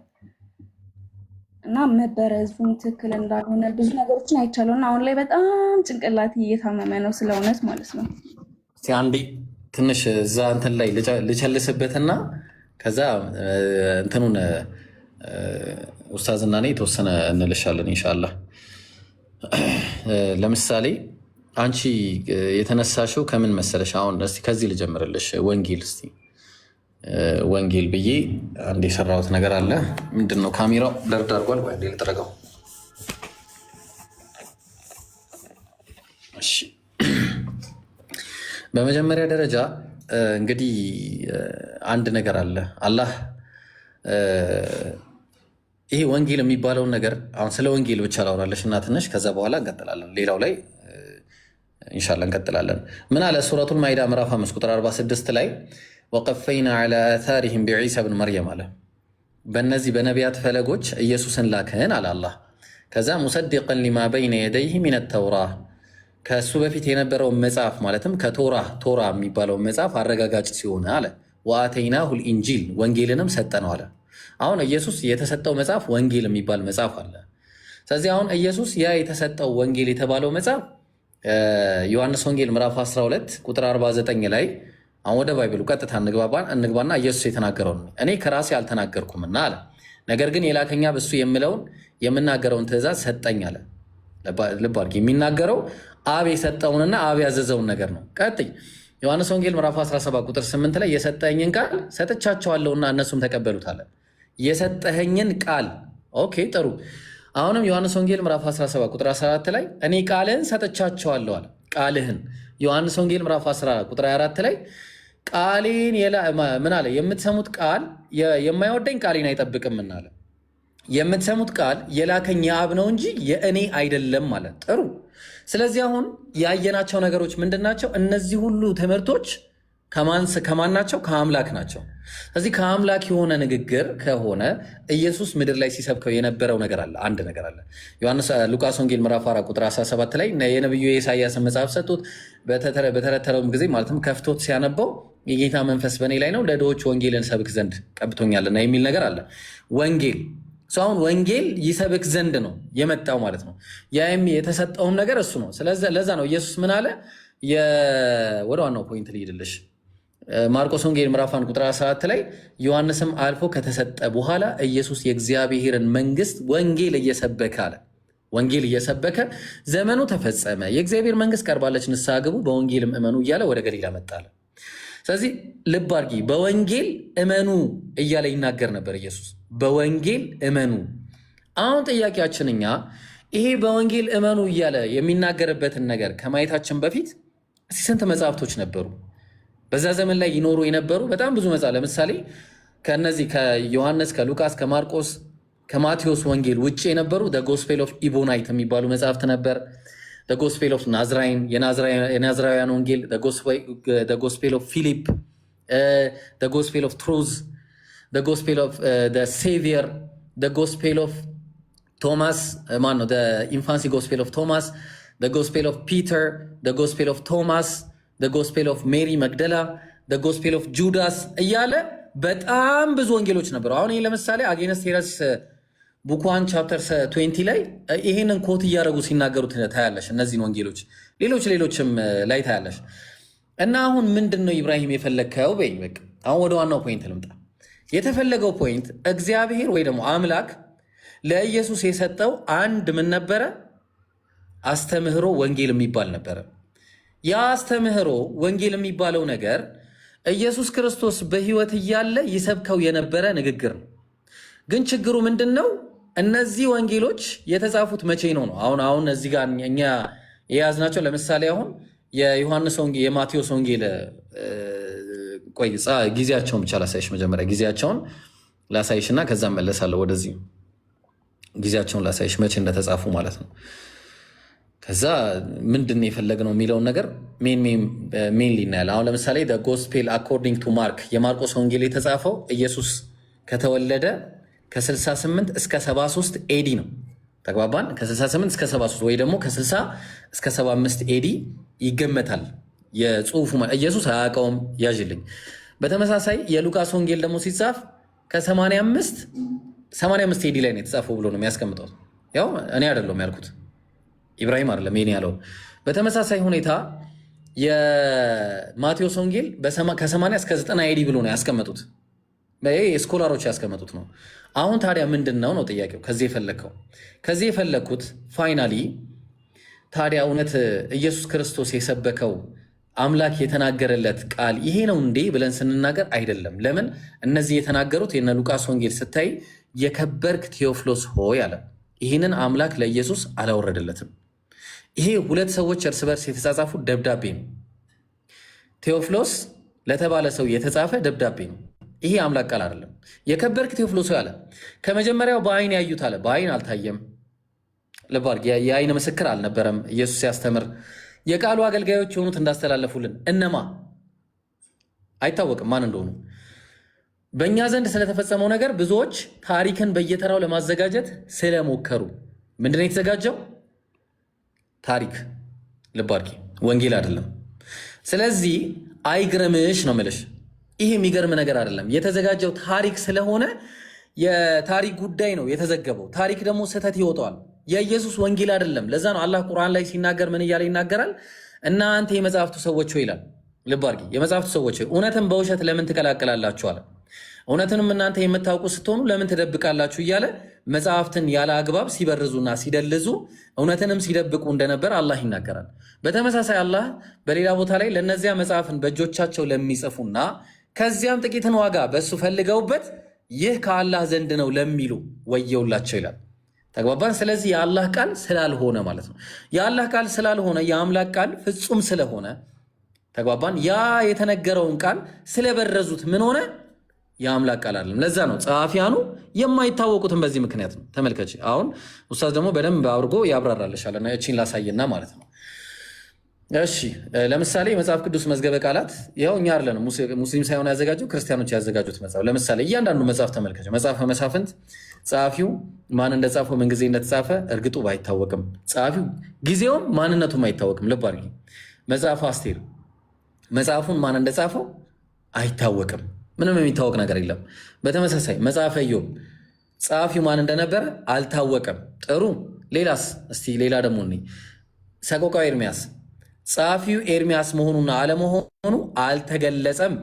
እና መበረዙም ትክክል እንዳልሆነ ብዙ ነገሮችን አይቻለሁ እና አሁን ላይ በጣም ጭንቅላት እየታመመ ነው ስለ እውነት ማለት ነው። አንዴ ትንሽ እዛ እንትን ላይ ልቸልስበትና ከዛ እንትኑን ኡስታዝና እኔ የተወሰነ እንልሻለን ኢንሻላህ። ለምሳሌ አንቺ የተነሳሽው ከምን መሰለሽ? አሁን እስቲ ከዚህ ልጀምርልሽ። ወንጌል እስቲ ወንጌል ብዬ አንድ የሰራሁት ነገር አለ። ምንድን ነው? ካሜራው ደርድ አድርጓል ወይ ልጥረገው? እሺ፣ በመጀመሪያ ደረጃ እንግዲህ አንድ ነገር አለ። አላህ ይሄ ወንጌል የሚባለውን ነገር አሁን ስለ ወንጌል ብቻ ላውራለሽ እና ትንሽ ከዛ በኋላ እንቀጥላለን። ሌላው ላይ ኢንሻላህ እንቀጥላለን። ምን አለ? ሱረቱል ማኢዳ ምዕራፍ 5 ቁጥር 46 ላይ ወቀፈይና ዐላ አታሪሂም ቢዒሳ ብን መርየም አለ። በእነዚህ በነቢያት ፈለጎች ኢየሱስን ላክን አለ አላህ። ከዛ ሙሰዲቀን ሊማ በይነ የደይህ ሚነ ተውራ ከእሱ በፊት የነበረውን መጽሐፍ ማለትም ቶራ የሚባለውን መጽሐፍ አረጋጋጭ ሲሆን አለ ወአተይናሁል ኢንጂል ወንጌልንም ሰጠነው አለ። አሁን ኢየሱስ የተሰጠው መጽሐፍ ወንጌል የሚባል መጽሐፍ አለ። ስለዚህ አሁን ኢየሱስ ያ የተሰጠው ወንጌል የተባለው መጽሐፍ ዮሐንስ ወንጌል ምዕራፍ 12 ቁጥር 49 ላይ አሁን ወደ ባይብሉ ቀጥታ እንግባና ኢየሱስ የተናገረው እኔ ከራሴ አልተናገርኩምና አለ፣ ነገር ግን የላከኛ በሱ የምናገረውን ትእዛዝ ሰጠኝ አለ። ልብ አድርጊ፣ የሚናገረው አብ የሰጠውንና አብ ያዘዘውን ነገር ነው። ቀጥይ ዮሐንስ ወንጌል ምዕራፍ 17 ቁጥር 8 ላይ የሰጠኸኝን ቃል ሰጥቻቸዋለሁና እነሱም ተቀበሉት አለ። የሰጠኸኝን ቃል ኦኬ፣ ጥሩ። አሁንም ዮሐንስ ወንጌል ምዕራፍ 17 ቁጥር 14 ላይ እኔ ቃልህን ሰጥቻቸዋለሁ አለ። ቃልህን ዮሐንስ ወንጌል ምዕራፍ 14 ቁጥር 24 ላይ ቃሌን ምን አለ? የምትሰሙት ቃል የማይወደኝ ቃሌን አይጠብቅምና አለ። የምትሰሙት ቃል የላከኝ የአብ ነው እንጂ የእኔ አይደለም ማለት። ጥሩ። ስለዚህ አሁን ያየናቸው ነገሮች ምንድን ናቸው? እነዚህ ሁሉ ትምህርቶች ከማን ናቸው? ከአምላክ ናቸው። ስለዚህ ከአምላክ የሆነ ንግግር ከሆነ ኢየሱስ ምድር ላይ ሲሰብከው የነበረው ነገር አለ፣ አንድ ነገር አለ። ሉቃስ ወንጌል ምዕራፍ 4 ቁጥር 17 ላይ የነቢዩ የኢሳያስን መጽሐፍ ሰጡት። በተረተረውም ጊዜ ማለትም ከፍቶት ሲያነበው የጌታ መንፈስ በእኔ ላይ ነው፣ ለድሆች ወንጌልን ሰብክ ዘንድ ቀብቶኛልና የሚል ነገር አለ። ወንጌል አሁን ወንጌል ይሰብክ ዘንድ ነው የመጣው ማለት ነው። ያም የተሰጠውም ነገር እሱ ነው። ለዛ ነው ኢየሱስ ምን አለ? ወደ ዋናው ፖይንት ልሂድልሽ። ማርቆስ ወንጌል ምዕራፍ 1 ቁጥር 14 ላይ ዮሐንስም አልፎ ከተሰጠ በኋላ ኢየሱስ የእግዚአብሔርን መንግስት ወንጌል እየሰበከ አለ። ወንጌል እየሰበከ ዘመኑ ተፈጸመ፣ የእግዚአብሔር መንግስት ቀርባለች፣ ንስሐ ግቡ፣ በወንጌልም እመኑ እያለ ወደ ገሊላ መጣለ። ስለዚህ ልብ አድርጊ፣ በወንጌል እመኑ እያለ ይናገር ነበር ኢየሱስ። በወንጌል እመኑ። አሁን ጥያቄያችን እኛ ይሄ በወንጌል እመኑ እያለ የሚናገርበትን ነገር ከማየታችን በፊት ስንት መጽሐፍቶች ነበሩ? በዛ ዘመን ላይ ይኖሩ የነበሩ በጣም ብዙ መጽሐፍ፣ ለምሳሌ ከነዚህ ከዮሐንስ፣ ከሉቃስ፣ ከማርቆስ፣ ከማቴዎስ ወንጌል ውጭ የነበሩ ጎስፔል ኦፍ ኢቦናይት የሚባሉ መጽሐፍት ነበር። ጎስፔል ኦፍ ናዝራይን፣ የናዝራውያን ወንጌል፣ ጎስፔል ኦፍ ፊሊፕ፣ ጎስፔል ኦፍ ትሩዝ፣ ጎስፔል ኦፍ ሴቪየር፣ ጎስፔል ኦፍ ቶማስ ማን ነው? ኢንፋንሲ ጎስፔል ኦፍ ቶማስ፣ ጎስፔል ኦፍ ፒተር፣ ጎስፔል ኦፍ ቶማስ፣ ጎስፔል ኦፍ ሜሪ መግደላ፣ ጎስፔል ኦፍ ጁዳስ እያለ በጣም ብዙ ወንጌሎች ነበሩ። አሁን ይህ ለምሳሌ አጌነስት ሄረስ ቡክ 1 ቻፕተር 20 ላይ ይህንን ኮት እያደረጉ ሲናገሩት ታያለሽ። እነዚህን ወንጌሎች ሌሎችም ላይ ታያለሽ። እና አሁን ምንድን ነው ኢብራሂም የፈለግከው በይኝ። በቃ አሁን ወደ ዋናው ፖይንት ልምጣ። የተፈለገው ፖይንት እግዚአብሔር ወይ ደግሞ አምላክ ለኢየሱስ የሰጠው አንድ ምን ነበረ? አስተምህሮ ወንጌል የሚባል ነበረ። ያ አስተምህሮ ወንጌል የሚባለው ነገር ኢየሱስ ክርስቶስ በሕይወት እያለ ይሰብከው የነበረ ንግግር ነው። ግን ችግሩ ምንድን ነው? እነዚህ ወንጌሎች የተጻፉት መቼ ነው? አሁን እዚህ ጋር እኛ የያዝናቸው ለምሳሌ አሁን የዮሐንስ ወንጌል፣ የማቴዎስ ወንጌል ቆይ ጊዜያቸውን ብቻ ላሳይሽ። መጀመሪያ ጊዜያቸውን ላሳይሽ እና ከዛ መለሳለሁ ወደዚህ። ጊዜያቸውን ላሳይሽ መቼ እንደተጻፉ ማለት ነው። ከዛ ምንድን የፈለግነው የሚለውን ነገር ሜንሊ እናያለን። አሁን ለምሳሌ ጎስፔል አኮርዲንግ ቱ ማርክ፣ የማርቆስ ወንጌል የተጻፈው ኢየሱስ ከተወለደ ከ68 እስከ 73 ኤዲ ነው። ተግባባን? ከ68 እስከ 73 ወይ ደግሞ ከ60 እስከ 75 ኤዲ ይገመታል የጽሁፉ። ኢየሱስ አያውቀውም፣ ያዥልኝ። በተመሳሳይ የሉቃስ ወንጌል ደግሞ ሲጻፍ ከ85 85 ኤዲ ላይ ነው የተጻፈው ብሎ ነው የሚያስቀምጠው። ያው እኔ አይደለሁም ያልኩት ኢብራሂም አይደለም ይሄን ያለው። በተመሳሳይ ሁኔታ የማቴዎስ ወንጌል ከ80 እስከ 90 ኤዲ ብሎ ነው ያስቀመጡት። ስኮላሮች ያስቀመጡት ነው። አሁን ታዲያ ምንድን ነው ነው ጥያቄው? ከዚህ የፈለግኩት ፋይናሊ ታዲያ እውነት ኢየሱስ ክርስቶስ የሰበከው አምላክ የተናገረለት ቃል ይሄ ነው እንዴ ብለን ስንናገር አይደለም። ለምን? እነዚህ የተናገሩት የነ ሉቃስ ወንጌል ስታይ የከበርክ ቴዎፍሎስ ሆይ አለ። ይህንን አምላክ ለኢየሱስ አላወረደለትም። ይሄ ሁለት ሰዎች እርስ በርስ የተጻጻፉ ደብዳቤ ነው። ቴዎፍሎስ ለተባለ ሰው የተጻፈ ደብዳቤ ነው። ይሄ አምላክ ቃል አይደለም። የከበርክ ቴዎፍሎስ ሆይ አለ። ከመጀመሪያው በአይን ያዩት አለ። በአይን አልታየም። ልብ አድርግ፣ የአይን ምስክር አልነበረም። ኢየሱስ ሲያስተምር የቃሉ አገልጋዮች የሆኑት እንዳስተላለፉልን እነማ አይታወቅም ማን እንደሆኑ። በእኛ ዘንድ ስለተፈጸመው ነገር ብዙዎች ታሪክን በየተራው ለማዘጋጀት ስለሞከሩ ምንድነው የተዘጋጀው? ታሪክ። ልብ አድርጊ፣ ወንጌል አይደለም። ስለዚህ አይግረምሽ ነው የምልሽ። ይሄ የሚገርም ነገር አይደለም። የተዘጋጀው ታሪክ ስለሆነ የታሪክ ጉዳይ ነው የተዘገበው። ታሪክ ደግሞ ስህተት ይወጣዋል። የኢየሱስ ወንጌል አይደለም። ለዛ ነው አላህ ቁርአን ላይ ሲናገር ምን እያለ ይናገራል? እናንተ የመጽሐፍቱ ሰዎች ሆይ ይላል። ልብ አድርጊ፣ የመጽሐፍቱ ሰዎች ሆይ እውነትን በውሸት ለምን ትቀላቅላላችሁ አለ። እውነትንም እናንተ የምታውቁ ስትሆኑ ለምን ትደብቃላችሁ እያለ መጽሐፍትን ያለ አግባብ ሲበርዙና ሲደልዙ እውነትንም ሲደብቁ እንደነበር አላህ ይናገራል። በተመሳሳይ አላህ በሌላ ቦታ ላይ ለእነዚያ መጽሐፍን በእጆቻቸው ለሚጽፉና ከዚያም ጥቂትን ዋጋ በእሱ ፈልገውበት ይህ ከአላህ ዘንድ ነው ለሚሉ ወየውላቸው ይላል። ተግባባን? ስለዚህ የአላህ ቃል ስላልሆነ ማለት ነው። የአላህ ቃል ስላልሆነ የአምላክ ቃል ፍጹም ስለሆነ ተግባባን? ያ የተነገረውን ቃል ስለበረዙት ምን ሆነ? የአምላክ ቃል አይደለም። ለዛ ነው ጸሐፊያኑ የማይታወቁትን በዚህ ምክንያት ነው። ተመልከች። አሁን ኡስታዝ ደግሞ በደንብ አድርጎ ያብራራልሻልና እቺን ላሳየና ማለት ነው። እሺ ለምሳሌ የመጽሐፍ ቅዱስ መዝገበ ቃላት ይኸው እኛ አይደለንም ሙስሊም ሳይሆን ያዘጋጀው ክርስቲያኖች ያዘጋጁት መጽሐፍ። ለምሳሌ እያንዳንዱ መጽሐፍ ተመልከች። መጽሐፈ መሳፍንት ጸሐፊው ማን እንደጻፈው ምን ጊዜ እንደተጻፈ እርግጡ ባይታወቅም ጸሐፊው ጊዜውም ማንነቱም አይታወቅም። ልብ አድርጊ። መጽሐፈ አስቴር መጽሐፉን ማን እንደጻፈው አይታወቅም። ምንም የሚታወቅ ነገር የለም። በተመሳሳይ መጽሐፈ ኢዮብ ጸሐፊው ማን እንደነበረ አልታወቀም። ጥሩ። ሌላስ? እስቲ ሌላ ደግሞ ሰቆቃወ ኤርሚያስ ጸሐፊው ኤርሚያስ መሆኑና አለመሆኑ አልተገለጸም።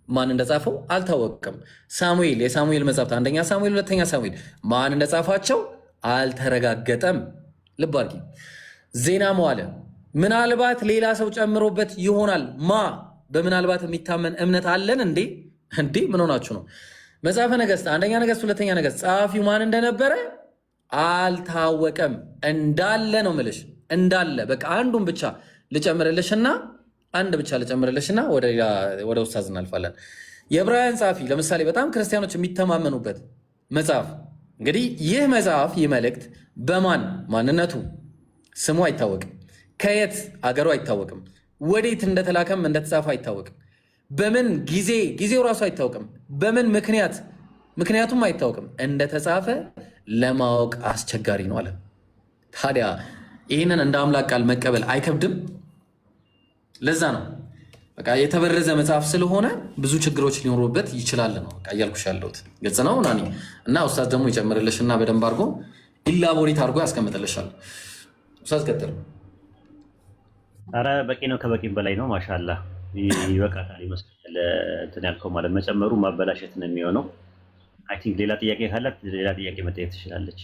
ማን እንደጻፈው አልታወቀም። ሳሙኤል የሳሙኤል መጽሐፍት አንደኛ ሳሙኤል፣ ሁለተኛ ሳሙኤል ማን እንደጻፋቸው አልተረጋገጠም። ልብ አድርጊ። ዜና መዋዕል ምናልባት ሌላ ሰው ጨምሮበት ይሆናል። በምናልባት የሚታመን እምነት አለን እንዴ? ምን ሆናችሁ ነው? መጽሐፈ ነገሥት አንደኛ ነገሥት፣ ሁለተኛ ነገሥት ጸሐፊው ማን እንደነበረ አልታወቀም። እንዳለ ነው ምልሽ፣ እንዳለ በቃ አንዱን ብቻ ልጨምርልሽና ወደ ኡስታዝ እናልፋለን። የዕብራውያን ጸሐፊ ለምሳሌ በጣም ክርስቲያኖች የሚተማመኑበት መጽሐፍ እንግዲህ ይህ መጽሐፍ ይህ መልእክት በማን ማንነቱ ስሙ አይታወቅም። ከየት አገሩ አይታወቅም። ወዴት እንደተላከም እንደተጻፈ አይታወቅም። በምን ጊዜው ራሱ አይታወቅም። በምን ምክንያቱም አይታወቅም። እንደተጻፈ ለማወቅ አስቸጋሪ ነው አለ። ታዲያ ይህንን እንደ አምላክ ቃል መቀበል አይከብድም? ለዛ ነው በቃ የተበረዘ መጽሐፍ ስለሆነ ብዙ ችግሮች ሊኖሩበት ይችላል ነው በቃ እያልኩሽ ያለሁት። ግልጽ ነው ናኒ? እና ኡስታዝ ደግሞ ይጨምርልሽና በደንብ አድርጎ ኢላቦሬት አድርጎ ያስቀምጥልሻል። ኡስታዝ ቀጥል። አረ በቂ ነው፣ ከበቂም በላይ ነው። ማሻላ ይበቃታል ይመስላል። እንትን ያልከው ማለት መጨመሩ ማበላሸት ነው የሚሆነው። አይ ቲንክ ሌላ ጥያቄ ካላት ሌላ ጥያቄ መጠየቅ ትችላለች።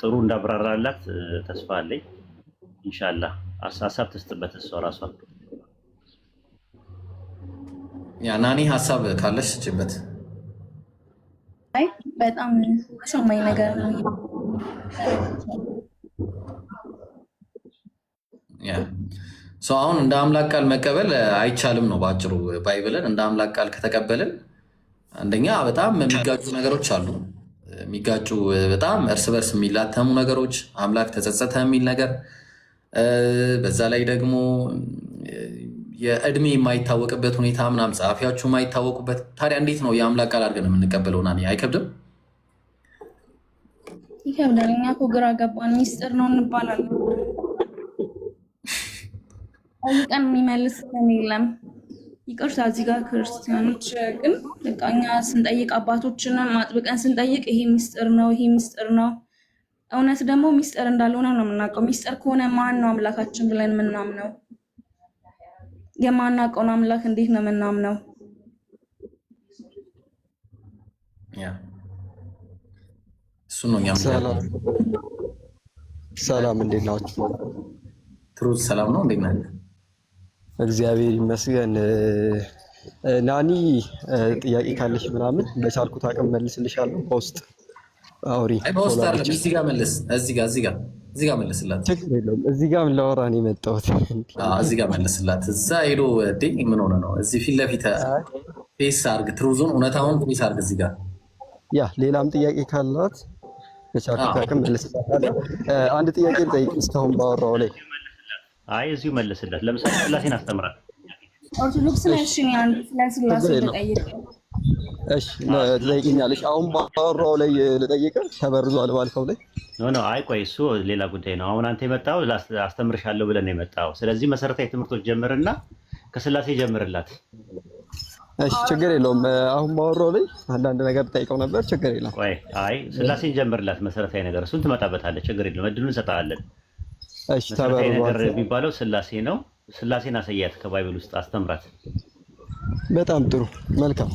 ጥሩ እንዳብራራላት ተስፋ አለኝ። ኢንሻአላህ ሀሳብ ትስጥበት እሷ ራሷ። ያ ናኒ ሀሳብ ካለሽ ስጭበት። አይ በጣም ሰማኝ ነገር ነው። ያ አሁን እንደ አምላክ ቃል መቀበል አይቻልም ነው በአጭሩ። ባይብልን እንደ አምላክ ቃል ከተቀበልን አንደኛ በጣም የሚጋጩ ነገሮች አሉ። የሚጋጩ በጣም እርስ በርስ የሚላተሙ ነገሮች፣ አምላክ ተጸጸተ የሚል ነገር፣ በዛ ላይ ደግሞ የእድሜ የማይታወቅበት ሁኔታ ምናምን፣ ጸሐፊያችሁ የማይታወቁበት። ታዲያ እንዴት ነው የአምላክ ቃል አድርገን የምንቀበለው? ና አይከብድም? ይከብዳል። እኛ እኮ ግራ ገባን። ሚስጥር ነው እንባላለን። ቀን የሚመልስ የለም። ይቅርታ እዚህ ጋር ክርስቲያኖች ግን በቃ እኛ ስንጠይቅ አባቶችንም አጥብቀን ስንጠይቅ ይሄ ሚስጥር ነው፣ ይሄ ሚስጥር ነው። እውነት ደግሞ ሚስጥር እንዳልሆነ ነው የምናውቀው። ሚስጥር ከሆነ ማን ነው አምላካችን ብለን የምናምነው? የማናውቀውን አምላክ እንዴት ነው የምናምነው? እሱ ነው እኛ ሰላም፣ እንዴት ናችሁ? ትሩዝ ሰላም ነው። እንዴት ነህ? እግዚአብሔር ይመስገን። ናኒ ጥያቄ ካለሽ ምናምን በቻልኩት አቅም መልስልሻለሁ። በውስጥ አውሪ። አይ በውስጥ አይደለም፣ እዚህ ጋር መልስ። እዚህ ጋር መልስላት። ችግር የለውም። እዚህ ጋር ምን ላወራ ነው የመጣሁት? እዚህ ጋር መልስላት። እዛ ሄዶ ምን ሆነ ነው? እዚህ ፊት ለፊት ፌስ አርግ፣ ትሩዙን እውነታውን ፌስ አርግ። እዚህ ጋር ያ ሌላም ጥያቄ ካላት በቻልኩት አቅም መልስላታለሁ። አንድ ጥያቄ ልጠይቅ እስካሁን ባወራው ላይ። አይ እዚሁ መልስለት። ለምሳሌ ስላሴን አስተምራል። ኦርቶዶክስ ነሽ? አንድ ስላሴ ልጠይቅ። እሺ ትጠይቅኛለሽ? አሁን ባወራው ላይ ልጠይቅ? ተበርዟል ባልከው ላይ ኖ አይ ቆይ፣ እሱ ሌላ ጉዳይ ነው። አሁን አንተ የመጣው አስተምርሻለሁ ብለን ነው የመጣው። ስለዚህ መሰረታዊ ትምህርቶች ጀምርና ከስላሴ ጀምርላት። እሺ ችግር የለውም። አሁን ባወራው ላይ አንዳንድ ነገር ጠይቀው ነበር። ችግር የለም። ቆይ አይ ስላሴን ጀምርላት፣ መሰረታዊ ነገር እሱን ትመጣበታለህ። ችግር የለም፣ እድሉን እንሰጣለን። እሺ መሰረታዊ ነገር የሚባለው ስላሴ ነው። ስላሴን አሳያት፣ ከባይብል ውስጥ አስተምራት። በጣም ጥሩ መልካም።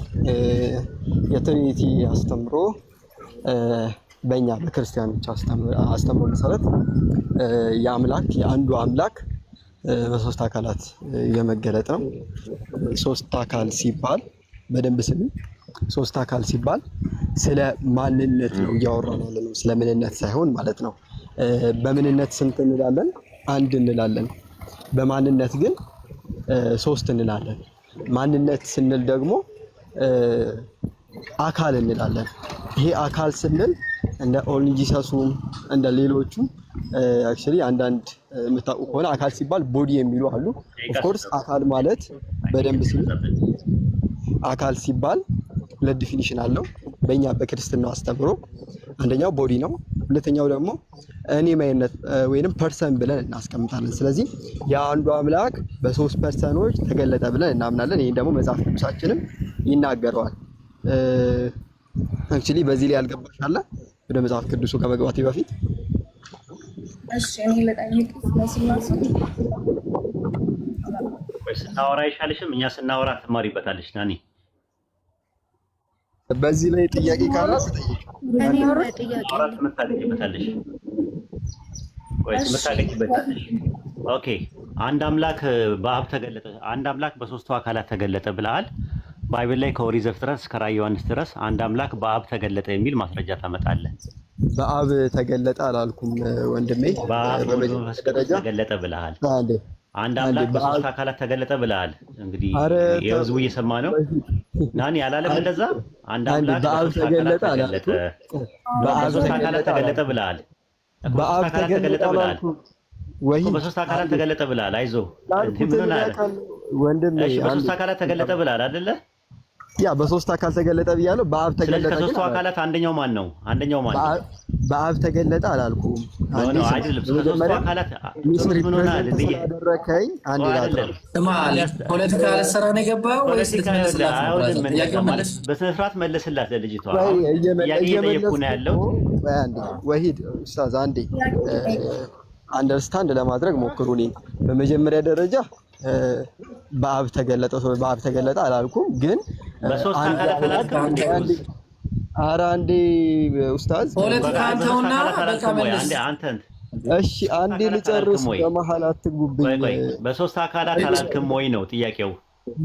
የትሪኒቲ አስተምሮ በእኛ በክርስቲያኖች አስተምሮ መሰረት የአንዱ አምላክ በሶስት አካላት የመገለጥ ነው። ሶስት አካል ሲባል በደንብ ስሚ። ሶስት አካል ሲባል ስለ ማንነት ነው እያወራን ያለነው፣ ስለ ምንነት ሳይሆን ማለት ነው። በምንነት ስንት እንላለን? አንድ እንላለን። በማንነት ግን ሶስት እንላለን። ማንነት ስንል ደግሞ አካል እንላለን። ይሄ አካል ስንል እንደ ኦንሊ ጂሰሱም እንደ ሌሎቹም አክቹሊ አንዳንድ የምታውቁ ከሆነ አካል ሲባል ቦዲ የሚሉ አሉ። ኦፍ ኮርስ አካል ማለት በደንብ ሲል አካል ሲባል ሁለት ዲፊኒሽን አለው በእኛ በክርስትናው አስተምሮ። አንደኛው ቦዲ ነው፣ ሁለተኛው ደግሞ እኔማዊነት ወይንም ፐርሰን ብለን እናስቀምጣለን። ስለዚህ የአንዱ አምላክ በሶስት ፐርሰኖች ተገለጠ ብለን እናምናለን። ይሄን ደግሞ መጽሐፍ ቅዱሳችንም ይናገረዋል። አክቹሊ በዚህ ላይ ያልገባሽ አለ ወደ መጽሐፍ ቅዱሱ ከመግባቴ በፊት? እሺ እኔ ልጠይቅ ስለስላሴ። ወይ ስናወራ አይሻልሽም? እኛ ስናወራ ትማሪበታለሽ ናኒ። በዚህ ላይ ጥያቄ ካለ እኔ ጥያቄ ትመታለሽ ወይ ትመታለሽ? ኦኬ አንድ አምላክ በአብ ተገለጠ፣ አንድ አምላክ በሶስቱ አካላት ተገለጠ ብለሃል። ባይብል ላይ ከኦሪት ዘፍጥረት እስከ ራዕየ ዮሐንስ ድረስ አንድ አምላክ በአብ ተገለጠ የሚል ማስረጃ ታመጣለህ? በአብ ተገለጠ አላልኩም ወንድሜ። በአብ ተገለጠ ብለሃል። አንድ አምላክ በሶስት አካላት ተገለጠ ብለሃል። እንግዲህ የህዝቡ እየሰማ ነው። ናኒ አላለም እንደዛ? አንድ አምላክ በሶስት አካላት ተገለጠ፣ በሶስት አካላት ተገለጠ ብለሃል። በአብ ተገለጠ ብለሃል ወይ? በሶስት አካላት ተገለጠ ብለሃል። አይዞህ ምን አለ ወንድሜ? በሶስት አካላት ተገለጠ ብለሃል አይደለ? ያ በሶስት አካል ተገለጠ ብያለሁ። በአብ ተገለጠ። ከሶስቱ አካላት አንደኛው ማን ነው? አንደኛው ማን ነው? በአብ ተገለጠ አላልኩም። አንዴ አይደለም። ከሶስቱ አካላት ምን ሆነ አደረከኝ? አንዴ አይደለም። ፖለቲካ ለሰራ ነው የገባው ወይስ በስነ ስርዓት መለስላት ለልጅቷ። እየጠየኩ ነው ያለው። ወሂድ ኡስታዝ አንዴ አንደርስታንድ ለማድረግ ሞክሩ። እኔ በመጀመሪያ ደረጃ በአብ ተገለጠ አላልኩም፣ ግን በሶስት አካላት አላልኩም። ኧረ አንዴ ኡስታዝ ፖለቲካ አንተውና በቃ መልስ። እሺ አንዴ ልጨርስ፣ በመሀል አትግቡብኝ። በሶስት አካላት አላልክም ወይ ነው ጥያቄው?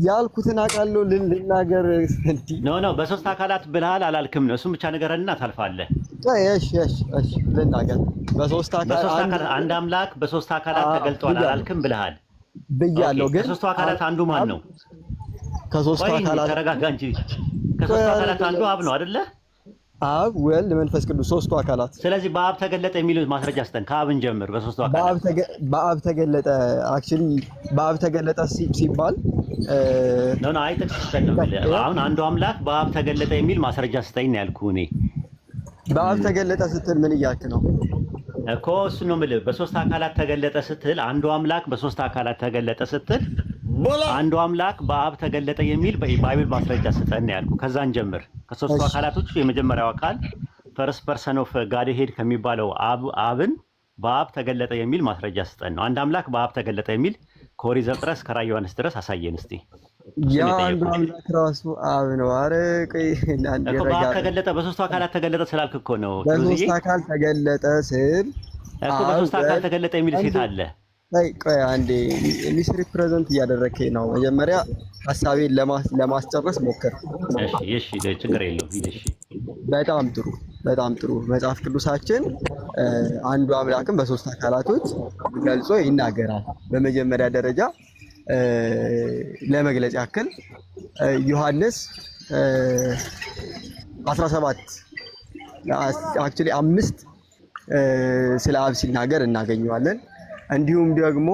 ያልኩትን አውቃለሁ ልናገር። ኖ በሶስት አካላት ብለሃል አላልክም ነው። እሱም ብቻ ንገረንና ታልፋለህ። እሺ ልናገር። በሶስት አካላት አንድ አምላክ በሶስት አካላት ተገልጧል አላልክም ብለሃል ብያለሁ። ግን ከሶስቱ አካላት አንዱ ማን ነው? ከሶስቱ አካላት ተረጋጋ እንጂ። ከሶስቱ አካላት አንዱ አብ ነው አይደለ? አብ፣ ወልድ፣ መንፈስ ቅዱስ ሶስቱ አካላት። ስለዚህ በአብ ተገለጠ የሚሉት ማስረጃ ስጠን። ከአብን ጀምር። በሶስቱ አካላት በአብ ተገለጠ። አክቹሊ በአብ ተገለጠ ሲባል አይ ጥቅስ ስጠን ነው። አሁን አንዱ አምላክ በአብ ተገለጠ የሚል ማስረጃ ስጠኝ ነው ያልኩህ እኔ። በአብ ተገለጠ ስትል ምን እያልክ ነው እኮ? እሱ ነው የምልህ። በሶስት አካላት ተገለጠ ስትል አንዱ አምላክ በሶስት አካላት ተገለጠ ስትል አንዱ አምላክ በአብ ተገለጠ የሚል በባይብል ማስረጃ ስጠን ያልኩ። ከዛን ጀምር ከሶስቱ አካላቶች የመጀመሪያው አካል ፈርስት ፐርሰን ኦፍ ጋድ ሄድ ከሚባለው አብን በአብ ተገለጠ የሚል ማስረጃ ስጠን ነው። አንድ አምላክ በአብ ተገለጠ የሚል ከኦሪት ዘፍጥረት እስከ ራዕየ ዮሐንስ ድረስ አሳየን እስቲ። ያ አንዱ አምላክ ራሱ አብ ነው። አረ ቆይ እኮ በአብ ተገለጠ በሶስቱ አካላት ተገለጠ ስላልክ እኮ ነው። በሶስት አካል ተገለጠ ስል እኮ በሶስት አካል ተገለጠ የሚል ሴት አለ። ቆይ አንዴ ሚስ ሪፕሬዘንት እያደረከኝ ነው። መጀመሪያ ሐሳቤን ለማስጨረስ ሞክር። እሺ ችግር የለውም። እሺ በጣም ጥሩ። መጽሐፍ ቅዱሳችን አንዱ አምላክን በሶስት አካላቶች ገልጾ ይናገራል። በመጀመሪያ ደረጃ ለመግለጽ ያክል ዮሐንስ 17 አክቹሊ 5 ስለ አብ ሲናገር እናገኘዋለን። እንዲሁም ደግሞ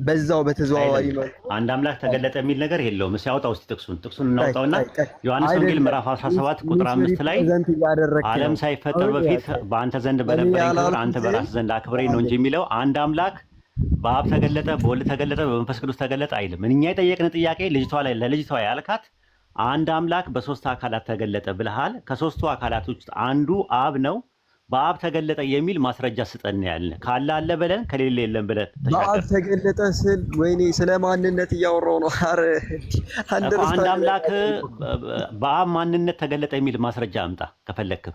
በዛው በተዘዋዋሪ አንድ አምላክ ተገለጠ የሚል ነገር የለውም። ሲያወጣው እስቲ ጥቅሱን እናውጣውና ዮሐንስ ወንጌል ምዕራፍ 17 ቁጥር 5 ላይ ዓለም ሳይፈጠር በፊት በአንተ ዘንድ በነበረኝ ክብር አንተ በራስህ ዘንድ አክብረኝ ነው እንጂ የሚለው አንድ አምላክ በአብ ተገለጠ፣ በወልድ ተገለጠ፣ በመንፈስ ቅዱስ ተገለጠ አይልም። እኛ የጠየቅን ጥያቄ ለልጅቷ ያልካት አንድ አምላክ በሶስት አካላት ተገለጠ ብለሃል። ከሶስቱ አካላት ውስጥ አንዱ አብ ነው። በአብ ተገለጠ የሚል ማስረጃ ስጠን ያልን ካለ አለ በለን ከሌለ የለም ብለን በአብ ተገለጠ ስል ወይኔ ስለ ማንነት እያወራው ነው። አረ አንድ አምላክ በአብ ማንነት ተገለጠ የሚል ማስረጃ አምጣ ከፈለክ።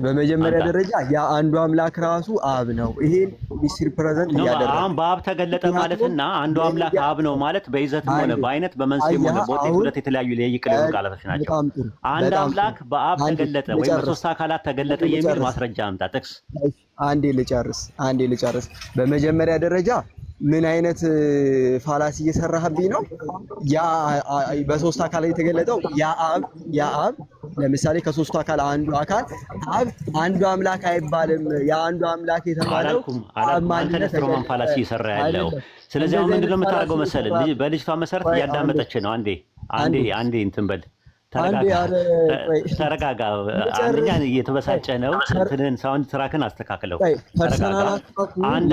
በመጀመሪያ ደረጃ ያ አንዱ አምላክ ራሱ አብ ነው። ይሄን ሚስ ሪፕሬዘንት እያደረገ አሁን በአብ ተገለጠ ማለትና አንዱ አምላክ አብ ነው ማለት በይዘትም ሆነ በአይነት በመንስኤም ሆነ በውጤት ሁለት የተለያዩ የይቅልም ቃላቶች ናቸው። አንድ አምላክ በአብ ተገለጠ ወይም በሶስት አካላት ተገለጠ የሚል ማስረጃ አምጣ ጥቅስ። አንዴ ልጨርስ። በመጀመሪያ ደረጃ ምን አይነት ፋላሲ እየሰራህብኝ ነው? ያ በሶስት አካል የተገለጠው ያ አብ ለምሳሌ ከሶስቱ አካል አንዱ አካል አብ አንዱ አምላክ አይባልም። ያ አንዱ አምላክ የተባለው አንተ ለስትሮማን ፋላሲ እየሰራ ያለው። ስለዚህ አሁን ምንድነው የምታደርገው መሰለህ? በልጅቷ መሰረት እያዳመጠች ነው። አንዴ እንትን በል ተረጋጋ። አንደኛ እየተበሳጨ ነው። እንትንን ሳውንድ ትራክን አስተካክለው። አንድ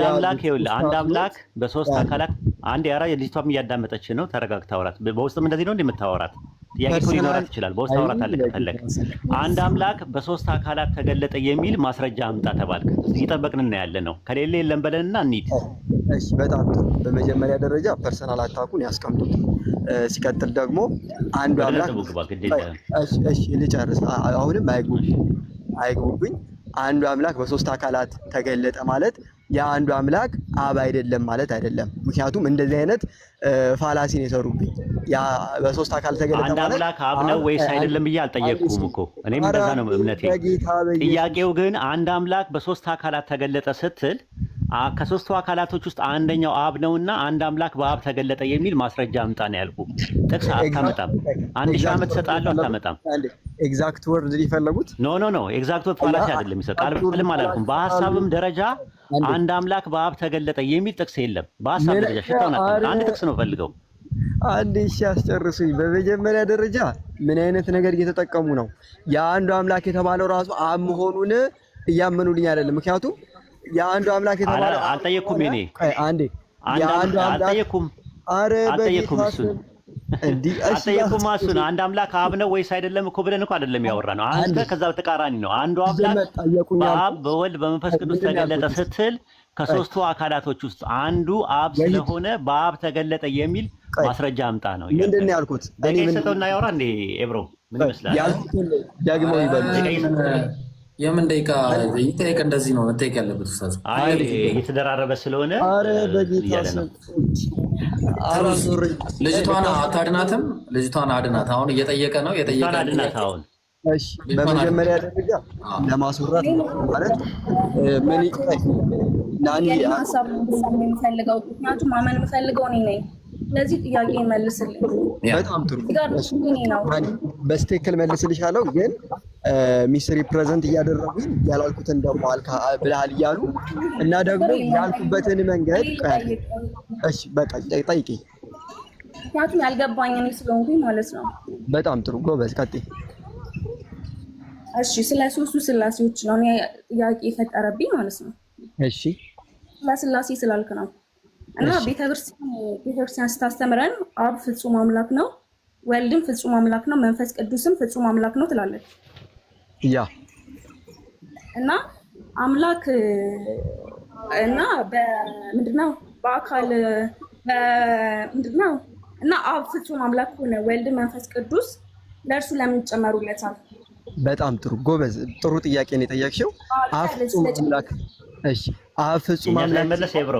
አምላክ በሶስት አካላት አንድ ያራ የልጅቷም እያዳመጠች ነው። ተረጋግታ አውራት። በውስጥም እንደዚህ ነው እንደምታወራት ጥያቄ እኮ ሊኖራት ይችላል። በውስጥ አውራት አለ ከፈለግ። አንድ አምላክ በሶስት አካላት ተገለጠ የሚል ማስረጃ አምጣ ተባልክ። እየጠበቅን ያለ ነው። ከሌለ የለም በለንና እንሂድ። እሺ በጣም ጥሩ። በመጀመሪያ ደረጃ ፐርሰናል አታኩን ያስቀምጡት። ሲቀጥል ደግሞ አንዱ አምላክ እሺ ልጨርስ። አሁንም አይግቡብኝ። አንዱ አምላክ በሶስት አካላት ተገለጠ ማለት ያ አንዱ አምላክ አብ አይደለም ማለት አይደለም። ምክንያቱም እንደዚህ አይነት ፋላሲን የሰሩብኝ። ያ በሶስት አካል ተገለጠ ማለት አንድ አምላክ አብ ነው ወይስ አይደለም ብዬ አልጠየቅኩም እኮ። እኔም እንደዛ ነው እምነቴ። ጥያቄው ግን አንድ አምላክ በሶስት አካላት ተገለጠ ስትል ከሶስቱ አካላቶች ውስጥ አንደኛው አብ ነውና አንድ አምላክ በአብ ተገለጠ የሚል ማስረጃ አምጣ ነው ያልኩ። ጥቅስ አታመጣም። 1000 ዓመት ሰጣለሁ አታመጣም። ኤግዛክት ወርድ ሊፈለጉት ኖ ኤግዛክት ወርድ ፋላሲ አይደለም ይሰጥ ቃል በቃልም አላልኩም። በሐሳብም ደረጃ አንድ አምላክ በአብ ተገለጠ የሚል ጥቅስ የለም። በሐሳብ ደረጃ ሽታውና አንድ ጥቅስ ነው ፈልገው። አንድ አስጨርሱኝ። በመጀመሪያ ደረጃ ምን አይነት ነገር እየተጠቀሙ ነው? የአንዱ አምላክ የተባለው ራሱ አብ መሆኑን እያመኑልኝ አይደለም። ምክንያቱም የአንዱ አምላክ የተባለው አልጠየኩም። እኔ አልጠየኩም። እሱን አልጠየኩም። እሱን አንድ አምላክ አብ ነው ወይስ አይደለም እኮ ብለን እኮ አይደለም ያወራነው። አንተ ከዛ በተቃራኒ ነው። አንዱ አምላክ በአብ በወልድ በመንፈስ ቅዱስ ተገለጠ ስትል ከሶስቱ አካላቶች ውስጥ አንዱ አብ ስለሆነ በአብ ተገለጠ የሚል ማስረጃ አምጣ ነው። ምንድን ነው ያልኩት? እኔ ሰጠውና ያወራ እንዴ ኤብሮ ምን ይመስላል? ደግሞ ይበል የምን ደቂቃ ይጠይቅ? እንደዚህ ነው መጠየቅ ያለበት ኡስታዝ። አይ እየተደራረበ ስለሆነ አረ በጌታ ስም ልጅቷን አታድናትም? ልጅቷን አድናት። አሁን እየጠየቀ ነው አድናት። አሁን እሺ በመጀመሪያ ደረጃ ለማስወራት ማለት ምን ናኒ ሀሳብ የምፈልገው ምክንያቱም ማመን የምፈልገው እኔ ነኝ። ለዚህ ጥያቄ መልስልኝ። በጣም ጥሩ በስትክክል መልስልሻለሁ። ግን ሚስ ሪፕሬዘንት እያደረጉኝ ያላልኩትን ደግሞ አልካ ብለሃል እያሉ እና ደግሞ ያልኩበትን መንገድ እሺ በቃ ጠይቂኝ። ምክንያቱም ያልገባኝ እኔ ስለሆንኩኝ ማለት ነው። በጣም ጥሩ ጎበዝ፣ ቀጥይ። እሺ ስለ ሶስቱ ስላሴዎች ነው ጥያቄ የፈጠረብኝ ማለት ነው። እሺ ስለ ስላሴ ስላልክ ነው። እና ቤተክርስቲያን ስታስተምረን አብ ፍጹም አምላክ ነው፣ ወልድም ፍጹም አምላክ ነው፣ መንፈስ ቅዱስም ፍጹም አምላክ ነው ትላለች። ያ እና አምላክ እና በምንድነው በአካል ምንድነው እና አብ ፍጹም አምላክ ሆነ፣ ወልድ መንፈስ ቅዱስ ለእርሱ ለምን ይጨመሩለታል? በጣም ጥሩ ጎበዝ፣ ጥሩ ጥያቄ ነው የጠየቅሽው። አብ ፍጹም አምላክ እሺ፣ አብ ፍጹም አምላክ መለስ ይብሮ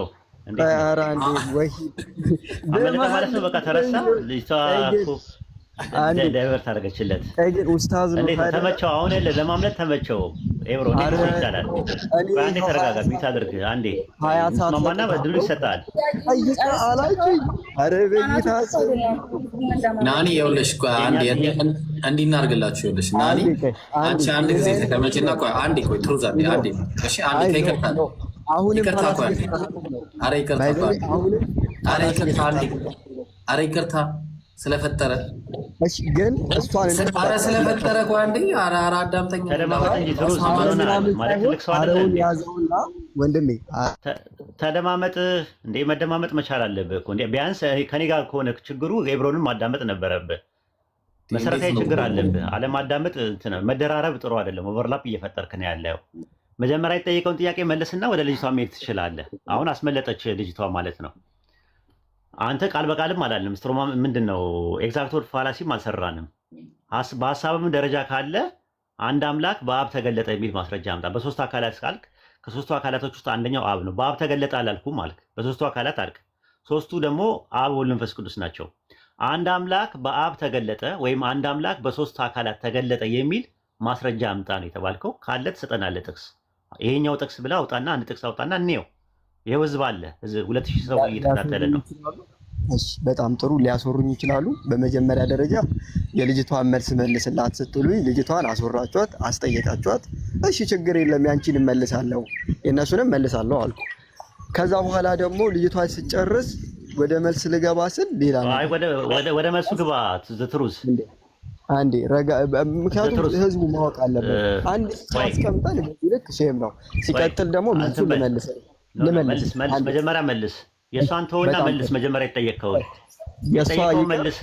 ኧረ አንዴ ወይ ማለት ነው። በቃ ተረሳ ልጅቷ ዳይቨርት አደረገችለት። ግን ኡስታዝ ነው እንዴት ተመቸው? አሁን ለማምለጥ ተመቸው። ኤብሮ እንዴት ይቻላል? አንዴ ተረጋጋ፣ ቢት አድርግ አንዴ ማማና በድሉ ይሰጣል። አረ በጌታ ናኒ ይኸውልሽ፣ ቆይ አንዴ እንዲህ እናድርግላችሁ። ይኸውልሽ ናኒ አንቺ አንድ ጊዜ ተቀመጪና ቆይ አንዴ ቆይ ትሩዝ አንዴ እሺ፣ አንዴ ከይቅርታ አሁንም ይቅርታ ቆይ አረ ይቅርታ ቆይ አረ ይቅርታ አንዴ አረ ይቅርታ ስለፈጠረ እሺ፣ ግን እሷን አረ ስለፈጠረ ቆይ አንዴ አረ አዳምጠኝ። ተደማመጥ እንጂ ትሩዝ ማለት ትልቅ ሰው አይደለም እንዴ? ያዘውና ወንድሜ ተደማመጥ እንዴ፣ መደማመጥ መቻል አለብህ እኮ እንዴ። ቢያንስ ከኔ ጋር ከሆነ ችግሩ ኤብሮንን ማዳመጥ ነበረብህ። መሰረታዊ ችግር አለብህ። አለማዳመጥ እንትን መደራረብ ጥሩ አይደለም። ኦቨርላፕ እየፈጠርክ ነው ያለው። መጀመሪያ የጠየቀውን ጥያቄ መልስና ወደ ልጅቷ መሄድ ትችላለህ። አሁን አስመለጠች ልጅቷ ማለት ነው። አንተ ቃል በቃልም አላለም። ስትሮማ ምንድነው ኤግዛክት ወርድ ፋላሲም አልሰራንም። በሀሳብም ደረጃ ካለ አንድ አምላክ በአብ ተገለጠ የሚል ማስረጃ አምጣ። በሶስት አካላት ካልክ ከሶስቱ አካላቶች ውስጥ አንደኛው አብ ነው። በአብ ተገለጠ አላልኩም አልክ። በሶስቱ አካላት አልክ። ሶስቱ ደግሞ አብ፣ ወልድ፣ መንፈስ ቅዱስ ናቸው። አንድ አምላክ በአብ ተገለጠ ወይም አንድ አምላክ በሶስት አካላት ተገለጠ የሚል ማስረጃ አምጣ ነው የተባልከው። ካለ ትሰጠናለህ ጥቅስ። ይሄኛው ጥቅስ ብለህ አውጣና አንድ ጥቅስ አውጣና እንየው። ይሄው ህዝብ አለ። 2000 ሰው እየተከታተለ ነው። እሺ፣ በጣም ጥሩ ሊያስወሩኝ ይችላሉ። በመጀመሪያ ደረጃ የልጅቷን መልስ መልስላት ስትሉኝ ልጅቷን አስወራችኋት፣ አስጠየቃችኋት። እሺ ችግር የለም ያንቺን መልሳለሁ የእነሱንም መልሳለሁ አልኩ። ከዛ በኋላ ደግሞ ልጅቷ ስጨርስ ወደ መልስ ልገባ ስል ሌላ አይ ወደ መልሱ ግባ ትሩዝ አንዴ ረጋ። ምክንያቱም ህዝቡ ማወቅ አለበት። አንድ አስቀምጠን ልክ ሼም ነው። ሲቀጥል ደግሞ መልሱ ልመልስ መጀመሪያ መልስ የእሷን ተውና መልስ። መጀመሪያ የተጠየቅከውን የጠየቀው መልስ።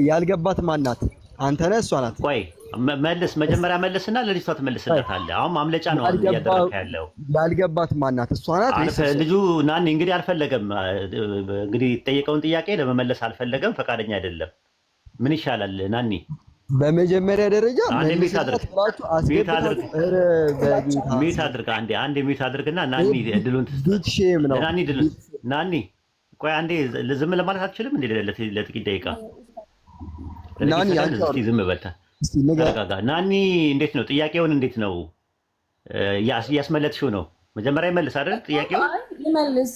ያልገባት ማናት? አንተ ነህ እሷ ናት? ቆይ መልስ መጀመሪያ መልስና ለልጅቷ ትመልስለታለህ። አሁን ማምለጫ ነው እያደረግህ ያለው። ያልገባት ማናት? እሷ ናት? ልጁ ናኒ እንግዲህ አልፈለገም። እንግዲህ የተጠየቀውን ጥያቄ ለመመለስ አልፈለገም፣ ፈቃደኛ አይደለም። ምን ይሻላል ናኒ? በመጀመሪያ ደረጃ ሚት አድርግ አንዴ ሚት አድርግና ናኒ እድሉን ትስጥ። ናኒ ቆይ አንዴ ዝም ለማለት አትችልም እንዴ? ለጥቂት ደቂቃ ናኒ ዝም በልታ ተረጋጋ። ናኒ እንዴት ነው ጥያቄውን? እንዴት ነው እያስመለጥሽው ነው? መጀመሪያ ይመልስ አይደል? ጥያቄው ይመልስ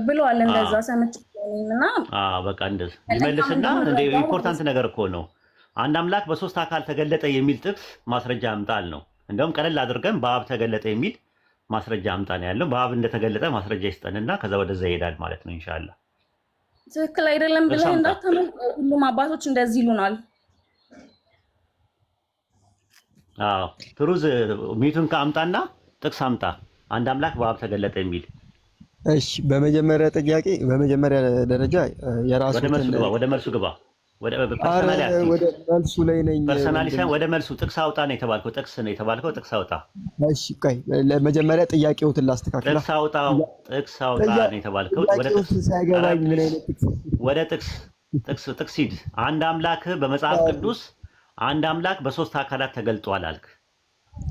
ብለዋል። እንደዛ ሰምቼና በቃ እንደዛ ይመልስና እንደ ኢምፖርታንት ነገር እኮ ነው። አንድ አምላክ በሶስት አካል ተገለጠ የሚል ጥቅስ ማስረጃ አምጣል ነው። እንደውም ቀለል አድርገን በአብ ተገለጠ የሚል ማስረጃ አምጣ ነው ያለው። በአብ እንደተገለጠ ማስረጃ ይስጠንና ከዛ ወደዛ ይሄዳል ማለት ነው ኢንሻአላህ። ትክክል አይደለም ብለህ እንዳታመን። ሁሉም አባቶች እንደዚህ ይሉናል። አዎ ትሩዝ ሚቱን ከአምጣና ጥቅስ አምጣ። አንድ አምላክ በአብ ተገለጠ የሚል። እሺ በመጀመሪያ ጥያቄ በመጀመሪያ ደረጃ የራሱ ወደ መልሱ ግባ። ወደ መልሱ ላይ ነኝ። ፐርሰናሊ ሳይሆን ወደ መልሱ ጥቅስ አውጣ ነው የተባልከው። ጥቅስ ነው የተባልከው። ጥቅስ አውጣ። እሺ ቆይ ለመጀመሪያ ጥያቄውን ላስተካክል። ጥቅስ አውጣ ነው የተባልከው። ወደ ጥቅስ ሳይገባኝ ምን አይነት ጥቅስ? ወደ ጥቅስ ሂድ። አንድ አምላክ በመጽሐፍ ቅዱስ አንድ አምላክ በሶስት አካላት ተገልጧል አልክ።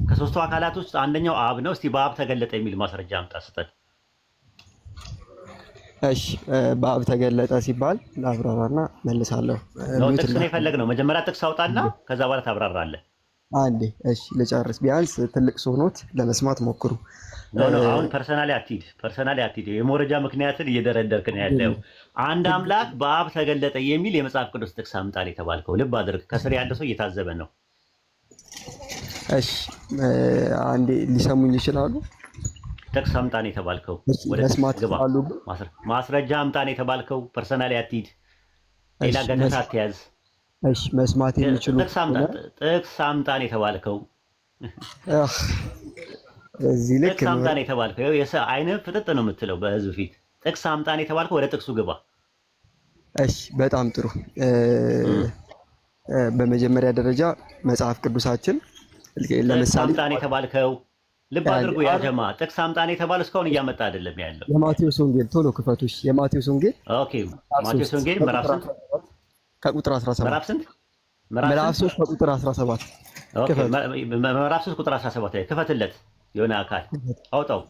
ከሶስቱ አካላት ውስጥ አንደኛው አብ ነው። እስቲ በአብ ተገለጠ የሚል ማስረጃ አምጣ ስጠን። እሺ በአብ ተገለጠ ሲባል ላብራራና መልሳለሁ። ጥቅስ ነው የፈለግነው። መጀመሪያ ጥቅስ አውጣና ከዛ በኋላ ታብራራለህ። አንዴ እሺ ልጨርስ። ቢያንስ ትልቅ ሶኖት ለመስማት ሞክሩ። አሁን ፐርሰናሊ አትሂድ። የመረጃ ምክንያትን እየደረደርክ ነው ያለው። አንድ አምላክ በአብ ተገለጠ የሚል የመጽሐፍ ቅዱስ ጥቅስ አምጣ ነው የተባልከው። ልብ አድርግ። ከስር ያለ ሰው እየታዘበ ነው። እሺ አንዴ ሊሰሙኝ ይችላሉ። ጥቅስ አምጣ ነው የተባልከው። ማስረጃ አምጣ ነው የተባልከው። ፐርሰናሊ አትሂድ። ሌላ ገተታ አትያዝ። እሺ መስማት የሚችሉ ጥቅስ አምጣ ነው የተባልከው። እዚህ ልክ ጥቅስ አምጣ ነው የተባልከው። አይንህ ፍጥጥ ነው የምትለው በህዝብ ፊት። ጥቅስ አምጣን የተባልከው ወደ ጥቅሱ ግባ። እሺ በጣም ጥሩ። በመጀመሪያ ደረጃ መጽሐፍ ቅዱሳችን ጥቅስ አምጣን የተባልከው ልብ አድርጎ ያጀማ ጥቅስ አምጣን የተባለ እስካሁን እያመጣ አይደለም ያለው። የማቴዎስ ወንጌል ቶሎ ክፈቱሽ። የማቴዎስ ወንጌል ኦኬ። ማቴዎስ ወንጌል ምዕራፍ ስንት? ከቁጥር 17 ምዕራፍ ስንት? ምዕራፍ 3 ከቁጥር 17 ኦኬ። ምዕራፍ 3 ቁጥር 17 ላይ ክፈትለት። የሆነ አካል አውጣው።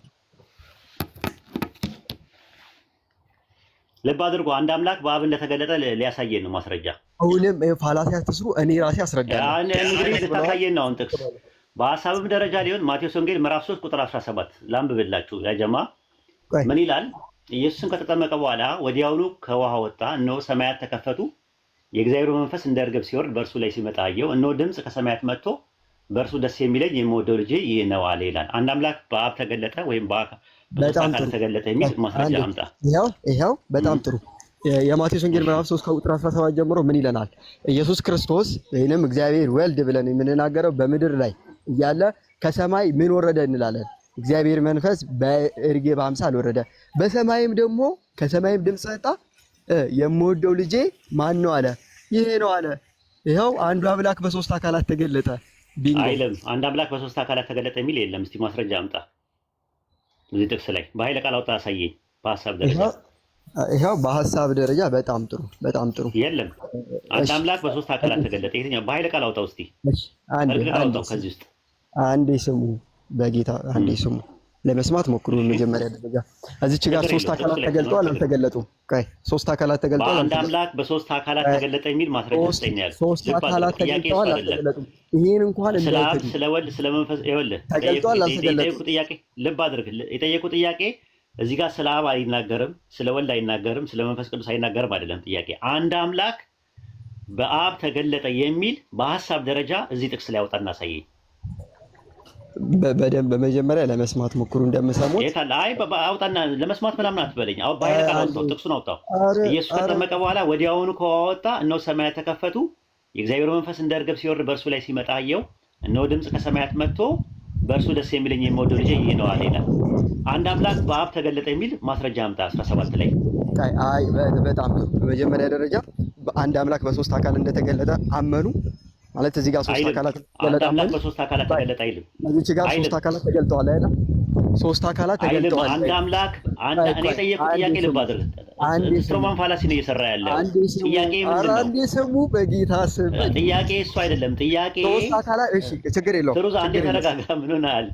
ልብ አድርጎ አንድ አምላክ በአብ እንደተገለጠ ሊያሳየን ነው ማስረጃ። አሁንም ፋላሲ አትስሩ፣ እኔ ራሴ አስረዳለሁ። እንግዲህ ልታሳየን ነው አሁን ጥቅስ በሐሳብም ደረጃ ሊሆን ማቴዎስ ወንጌል ምዕራፍ 3 ቁጥር 17 ላንብብላችሁ። ያጀማ ምን ይላል? ኢየሱስም ከተጠመቀ በኋላ ወዲያውኑ ከውሃ ወጣ፣ እነሆ ሰማያት ተከፈቱ፣ የእግዚአብሔር መንፈስ እንደ ርግብ ሲወርድ በእርሱ ላይ ሲመጣ አየው። እነሆ ድምፅ ከሰማያት መጥቶ በእርሱ ደስ የሚለኝ የምወደው ልጄ ይህ ነው አለ ይላል። አንድ አምላክ በአብ ተገለጠ ወይም በሶስት አካል ተገለጠ የሚል ማስረጃ አምጣ። ይኸው በጣም ጥሩ። የማቴዎስ ወንጌል ምዕራፍ 3 ከቁጥር 17 ጀምሮ ምን ይለናል? ኢየሱስ ክርስቶስ ወይንም እግዚአብሔር ወልድ ብለን የምንናገረው በምድር ላይ እያለ ከሰማይ ምን ወረደ እንላለን? እግዚአብሔር መንፈስ በርግብ አምሳል ወረደ። በሰማይም ደግሞ ከሰማይም ድምፅ መጣ፣ የምወደው ልጄ ማን ነው አለ። ይሄ ነው አለ። ይኸው አንዱ አምላክ በሶስት አካላት ተገለጠ አይልም። አንድ አምላክ በሶስት አካላት ተገለጠ የሚል የለም። እስቲ ማስረጃ አምጣ። እዚህ ጥቅስ ላይ በኃይለ ቃል አውጣ አሳየኝ። በሐሳብ ደረጃ ይኸው በሐሳብ ደረጃ በጣም ጥሩ በጣም ጥሩ። የለም አንድ አምላክ በሶስት አካላት ተገለጠ። የትኛው? በኃይለ ቃል አውጣው እስቲ። አውጣው ከዚህ ውስጥ አንዴ ስሙ፣ በጌታ አንዴ ስሙ። ለመስማት ሞክሩ። መጀመሪያ ደረጃ እዚች ጋር ሶስት አካላት ተገልጠዋል አልተገለጡም? ቆይ ሶስት አካላት ተገልጠዋል። አንድ አምላክ በሶስት አካላት ተገለጠ የሚል ማስረጃ ይሰኛል። ሶስት አካላት ተገልጠዋል አልተገለጡም? ይሄን እንኳን ስለ ወልድ ስለ መንፈስ ይኸውልህ ተገልጠዋል አልተገለጡም? ጥያቄ ልብ አድርግ። የጠየቁ ጥያቄ እዚህ ጋር ስለ አብ አይናገርም፣ ስለ ወልድ አይናገርም፣ ስለ መንፈስ ቅዱስ አይናገርም አይደለም ጥያቄ። አንድ አምላክ በአብ ተገለጠ የሚል በሐሳብ ደረጃ እዚህ ጥቅስ ላይ አውጣና አሳየኝ። በደንብ በመጀመሪያ ለመስማት ሞክሩ። እንደምሰሙት የታለ? አይ አውጣና ለመስማት ምናምን አትበለኝ። አሁን በኃይለ ቃል አውጣው፣ ጥቅሱን አውጣው። ኢየሱስ ከተጠመቀ በኋላ ወዲያውኑ ከውሃ ወጣ፣ እነሆ ሰማያት ተከፈቱ፣ የእግዚአብሔር መንፈስ እንደ ርግብ ሲወርድ በእርሱ ላይ ሲመጣ አየው። እነሆ ድምፅ ከሰማያት መጥቶ በእርሱ ደስ የሚለኝ የምወደው ልጄ ይህ ነው አለ ይላል። አንድ አምላክ በአብ ተገለጠ የሚል ማስረጃ አምጣ 17 ላይ። አይ በጣም በመጀመሪያ ደረጃ አንድ አምላክ በሶስት አካል እንደተገለጠ አመኑ ማለት እዚህ ጋር ሶስት አካላት ተገለጠ። አንድ አምላክ በሶስት አካላት ተገለጠ አይልም። እዚህ ጋር ሶስት አካላት ተገልጠዋል አይደል? ሶስት አካላት ተገልጠዋል። አንድ አምላክ እኔ የጠየቁት ጥያቄ ልብ አድርግ። ስትሮማን ፋላሲ ነው እየሰራ ያለው። ጥያቄ ምንድን ነው? አንዴ ስሙ፣ በጌታ ስም። ጥያቄ እሱ አይደለም ጥያቄ። ሶስት አካላት እሺ፣ ችግር የለውም። ትሩዝ አንዴ ተረጋጋ። ምን ሆነሃል?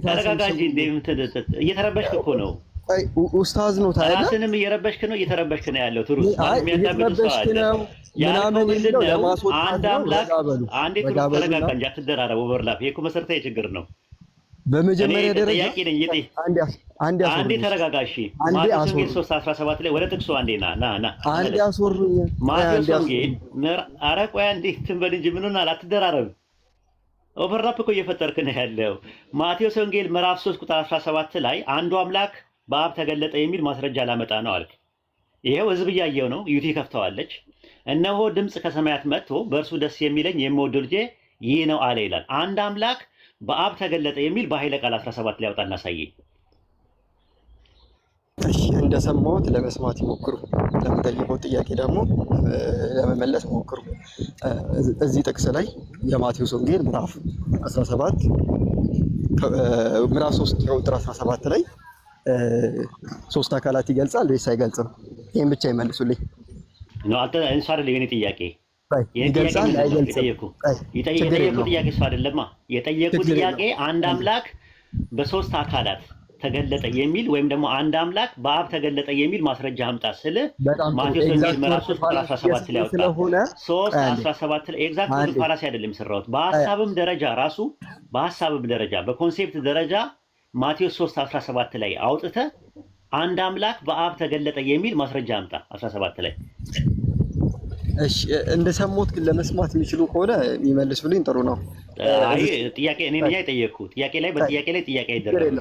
ተረጋጋ እንጂ እየተረበሽክ እኮ ነው። ኡስታዝ ነው ታዲያ። ራስንም እየረበሽክ ነው፣ እየተረበሽክ ነው ያለው። ትሩዝ የሚያዳምጥ ሰው አለ ምናምን የሚለው ለማስወጣት አንድ አምላክ አንዴ ትሩዝ ተረጋጋ እንጂ አትደራረብ። ኦቨርላፕ ይሄ እኮ መሰረታዊ ችግር ነው። በመጀመሪያ ደረጃ አንዴ ተረጋጋ። እሺ ማቴዎስ ወንጌል 3:17 ላይ ወደ ጥቅሱ አንዴ ና አንዴ አስወሩኝ። ማቴዎስ ወንጌል ኧረ ቆይ አንዴ ትንበል እንጂ ምን ሆነሃል? አትደራረብ። ኦቨርላፕ እኮ እየፈጠርክ ነው ያለው። ማቴዎስ ወንጌል ምዕራፍ 3 ቁጥር 17 ላይ አንዱ አምላክ በአብ ተገለጠ የሚል ማስረጃ ላመጣ ነው አልክ። ይሄው ህዝብ እያየው ነው። ዩቲ ከፍተዋለች። እነሆ ድምፅ ከሰማያት መጥቶ በእርሱ ደስ የሚለኝ የምወደው ልጄ ይህ ነው አለ ይላል። አንድ አምላክ በአብ ተገለጠ የሚል በኃይለ ቃል 17 ላይ አውጣና አሳየኝ። እሺ እንደሰማሁት ለመስማት ይሞክሩ። ለምጠይቀው ጥያቄ ደግሞ ለመመለስ ሞክሩ። እዚህ ጥቅስ ላይ የማቴዎስ ወንጌል ምዕራፍ 17 ምዕራፍ 3 ቁጥር 17 ላይ ሶስት አካላት ይገልጻል ወይስ አይገልጽም? ይሄን ብቻ ይመልሱልኝ። ነው አንተ እንሳ አይደል የኔ ጥያቄ? ይገልጻል አይገልጽም? የጠየቁ ጥያቄ እሱ አይደለማ። የጠየቁ ጥያቄ አንድ አምላክ በሶስት አካላት ተገለጠ የሚል ወይም ደግሞ አንድ አምላክ በአብ ተገለጠ የሚል ማስረጃ አምጣ ስለ ማቴዎስ ወንጌል ምዕራፍ 3:17 ላይ አውጣ። 3:17 ላይ ኤግዛክት ፋላሲ አይደለም የሰራሁት። በሐሳብም ደረጃ ራሱ በሐሳብም ደረጃ በኮንሴፕት ደረጃ ማቴዎስ 3:17 ላይ አውጥተ አንድ አምላክ በአብ ተገለጠ የሚል ማስረጃ አምጣ 17 ላይ። እሺ እንደሰሙት ግን ለመስማት የሚችሉ ከሆነ የሚመልሱልኝ ጥሩ ነው። አይ ጥያቄ እኔ ነኝ የጠየቅኩት። ጥያቄ ላይ በጥያቄ ላይ ጥያቄ አይደረግም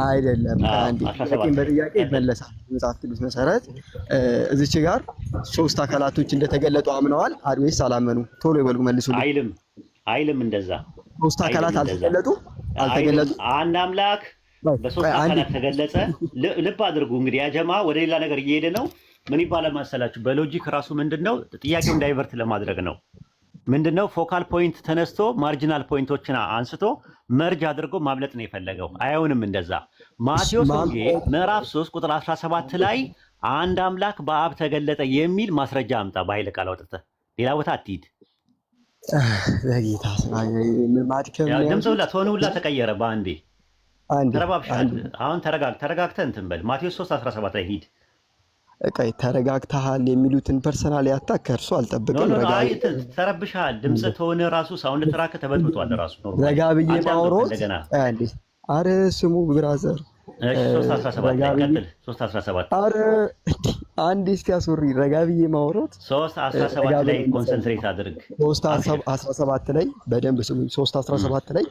አይደለም። አንዴ ጥያቄን በጥያቄ ይመለሳል። መጽሐፍ ቅዱስ መሰረት እዚች ጋር ሶስት አካላቶች እንደተገለጡ አምነዋል ወይስ አላመኑ? ቶሎ ይበሉ መልሱልኝ። አይልም እንደዛ። ሶስት አካላት አልተገለጡ። አንድ አምላክ በሶስት አካላት ተገለጸ። ልብ አድርጉ እንግዲህ ያጀማ ወደ ሌላ ነገር እየሄደ ነው። ምን ይባላል መሰላችሁ? በሎጂክ ራሱ ምንድነው ጥያቄውን ዳይቨርት ለማድረግ ነው። ምንድነው ፎካል ፖይንት ተነስቶ ማርጂናል ፖይንቶችን አንስቶ መርጅ አድርጎ ማምለጥ ነው የፈለገው። አይሆንም እንደዛ። ማቴዎስ ወንጌል ምዕራፍ 3 ቁጥር 17 ላይ አንድ አምላክ በአብ ተገለጠ የሚል ማስረጃ አምጣ። በኃይለ ቃል አውጥተህ ሌላ ቦታ አትሂድ። ድምፅ ሁላ ትሆኑ ሁላ ተቀየረ በአንዴ ተረባብሻል። አሁን ተረጋግተህ እንትን በል። ማቴዎስ 3:17 ላይ ሂድ። ቀይ ተረጋግተሃል የሚሉትን ፐርሰናል ያታክ ከእርሱ አልጠብቅም። ተረብሻል። ድምፅ ትሆን ራሱ ሳውንድ ትራክ ተበጥብጧል። ራሱ ረጋ ብዬ ማውሮት አረ ስሙ ብራዘር 3:17 ላይ ቀጥል። 3:17 አረ አንዴ እስኪ አስወሪ። ረጋ ብዬ ማውሮት 3:17 ላይ ኮንሰንትሬት አድርግ። 3:17 ላይ በደንብ ስሙ። 3:17 ላይ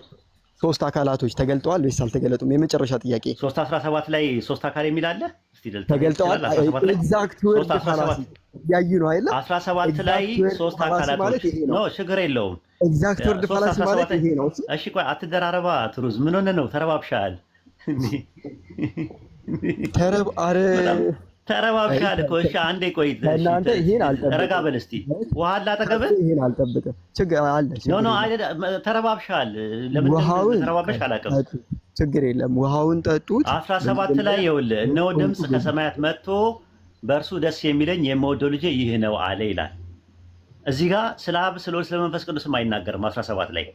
ሶስት አካላቶች ተገልጠዋል ወይስ አልተገለጡም? የመጨረሻ ጥያቄ 3:17 ላይ ሶስት አካል የሚል አለ። እስቲ ተገልጠዋል። ኤግዛክት ወርድ ፋላሲ ያዩ ነው አይደል? 17 ላይ ሶስት አካላቶች ነው። ችግር የለውም። ኤግዛክት ወርድ ፋላሲ ማለት ይሄ ነው። እሺ ቆይ አትደራረባ። ትሩዝ ምን ሆነ ነው? ተረባብሻል። ተረባብሻል እኮ። እሺ አንዴ ቆይ። እናንተ ይሄን አልጠብቅም። ረጋ በል እስቲ። ውሃ አላጠገብህ? ይሄን አልጠብቅም። ችግር አለ። ኖ ተረባብሻል። ለምን ተረባብሽ አላውቅም። ችግር የለም። ውሃውን ጠጡት። 17 ላይ ይኸውልህ እነሆ ድምፅ ከሰማያት መጥቶ በእርሱ ደስ የሚለኝ የምወደው ልጄ ይህ ነው አለ ይላል። እዚህ ጋር ስለ አብ ስለ ወልድ ስለ መንፈስ ቅዱስም አይናገርም። 17 ላይ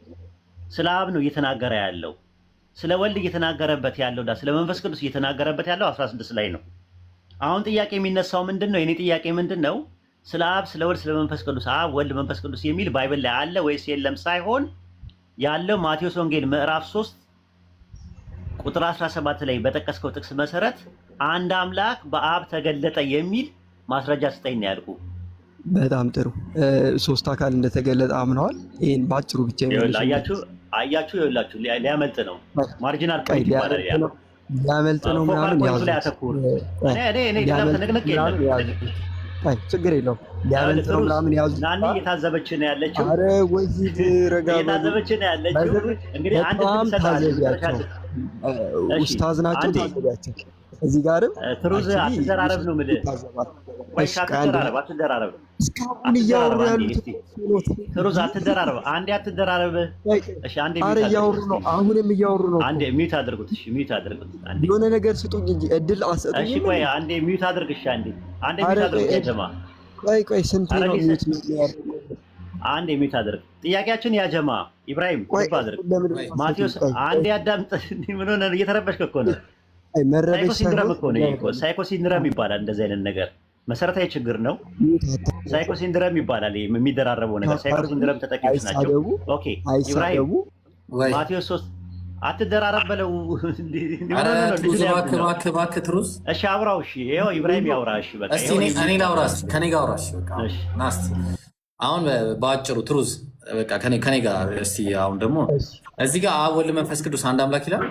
ስለ አብ ነው እየተናገረ ያለው። ስለ ወልድ እየተናገረበት ያለው ስለ መንፈስ ቅዱስ እየተናገረበት ያለው 16 ላይ ነው። አሁን ጥያቄ የሚነሳው ምንድነው? የኔ ጥያቄ ምንድነው? ስለ አብ ስለ ወልድ ስለ መንፈስ ቅዱስ አብ ወልድ መንፈስ ቅዱስ የሚል ባይብል ላይ አለ ወይስ የለም ሳይሆን ያለው ማቴዎስ ወንጌል ምዕራፍ 3 ቁጥር 17 ላይ በጠቀስከው ጥቅስ መሰረት አንድ አምላክ በአብ ተገለጠ የሚል ማስረጃ ስጠኝ ነው ያልኩ። በጣም ጥሩ። ሶስት አካል እንደተገለጠ አምነዋል። ይሄን ባጭሩ ብቻ አያችሁ ይኸውላችሁ ሊያመልጥ ነው። ማርጂናል ፖይንት ይባላል ያ ሊያመልጥ ነው ምናምን ያዙ። ችግር የለውም። ሊያመልጥ ነው ምናምን ያዙ። ናኒ እየታዘበች ነው ያለችው። አረ ወይዚት ረጋ እየታዘበች ነው ያለችው። እንግዲህ አንድ ታዘቢያቸው ኡስታዝ ናቸው። ታዘቢያቸው እዚህ ጋርም ትሩዝ አትደራረብ ነው የምልህ። አትደራረብ እስካሁን እያወሩ ያሉት ትሩዝ አትደራረብ። አንዴ አትደራረብ። እሺ አንዴ እያወሩ ነው። አሁንም እያወሩ ነው። አንዴ ሚውት አድርጉት። እሺ ሚውት አድርጉት። አንዴ የሆነ ነገር ስጡኝ እንጂ እድል አሰጡኝ። እሺ ቆይ አንዴ ሚውት አድርግ። እሺ አንዴ ሚውት አድርግ። ያጀማ ቆይ ስንት ነው ሚውት አንዴ ሚውት አድርግ። ጥያቄያችን ያጀማ ኢብራሂም ልብ አድርግ። ማቴዎስ አንዴ አዳምጥ። ምን ሆነ? እየተረበሽክ እኮ ነው። ሳይኮ ሲንድረም እኮ ነው። ሳይኮ ሲንድረም ይባላል እንደዚህ አይነት ነገር። መሰረታዊ ችግር ነው። ሳይኮ ሲንድረም ይባላል የሚደራረበው ነገር። ሳይኮ ሲንድረም ተጠቂዎች ናቸው። ኦኬ ኢብራሂም ማቴዎስ 3 አትደራረብ በለው። እባክህ ትሩዝ። እሺ አውራው። እሺ ይኸው ኢብራሂም ያውራ። እሺ በቃ እኔ ላውራ። ከኔ ጋር አውራ። እሺ በቃ ናስቲ አሁን በአጭሩ ትሩዝ በቃ ከኔ ጋር እስቲ። አሁን ደግሞ እዚህ ጋር አብ ወልድ መንፈስ ቅዱስ አንድ አምላክ ይላል።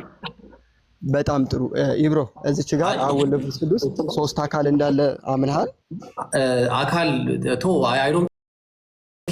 በጣም ጥሩ ኢብሮ፣ እዚች ጋር አብ ወልድ መንፈስ ቅዱስ ሶስት አካል እንዳለ አምንሃል? አካል ቶ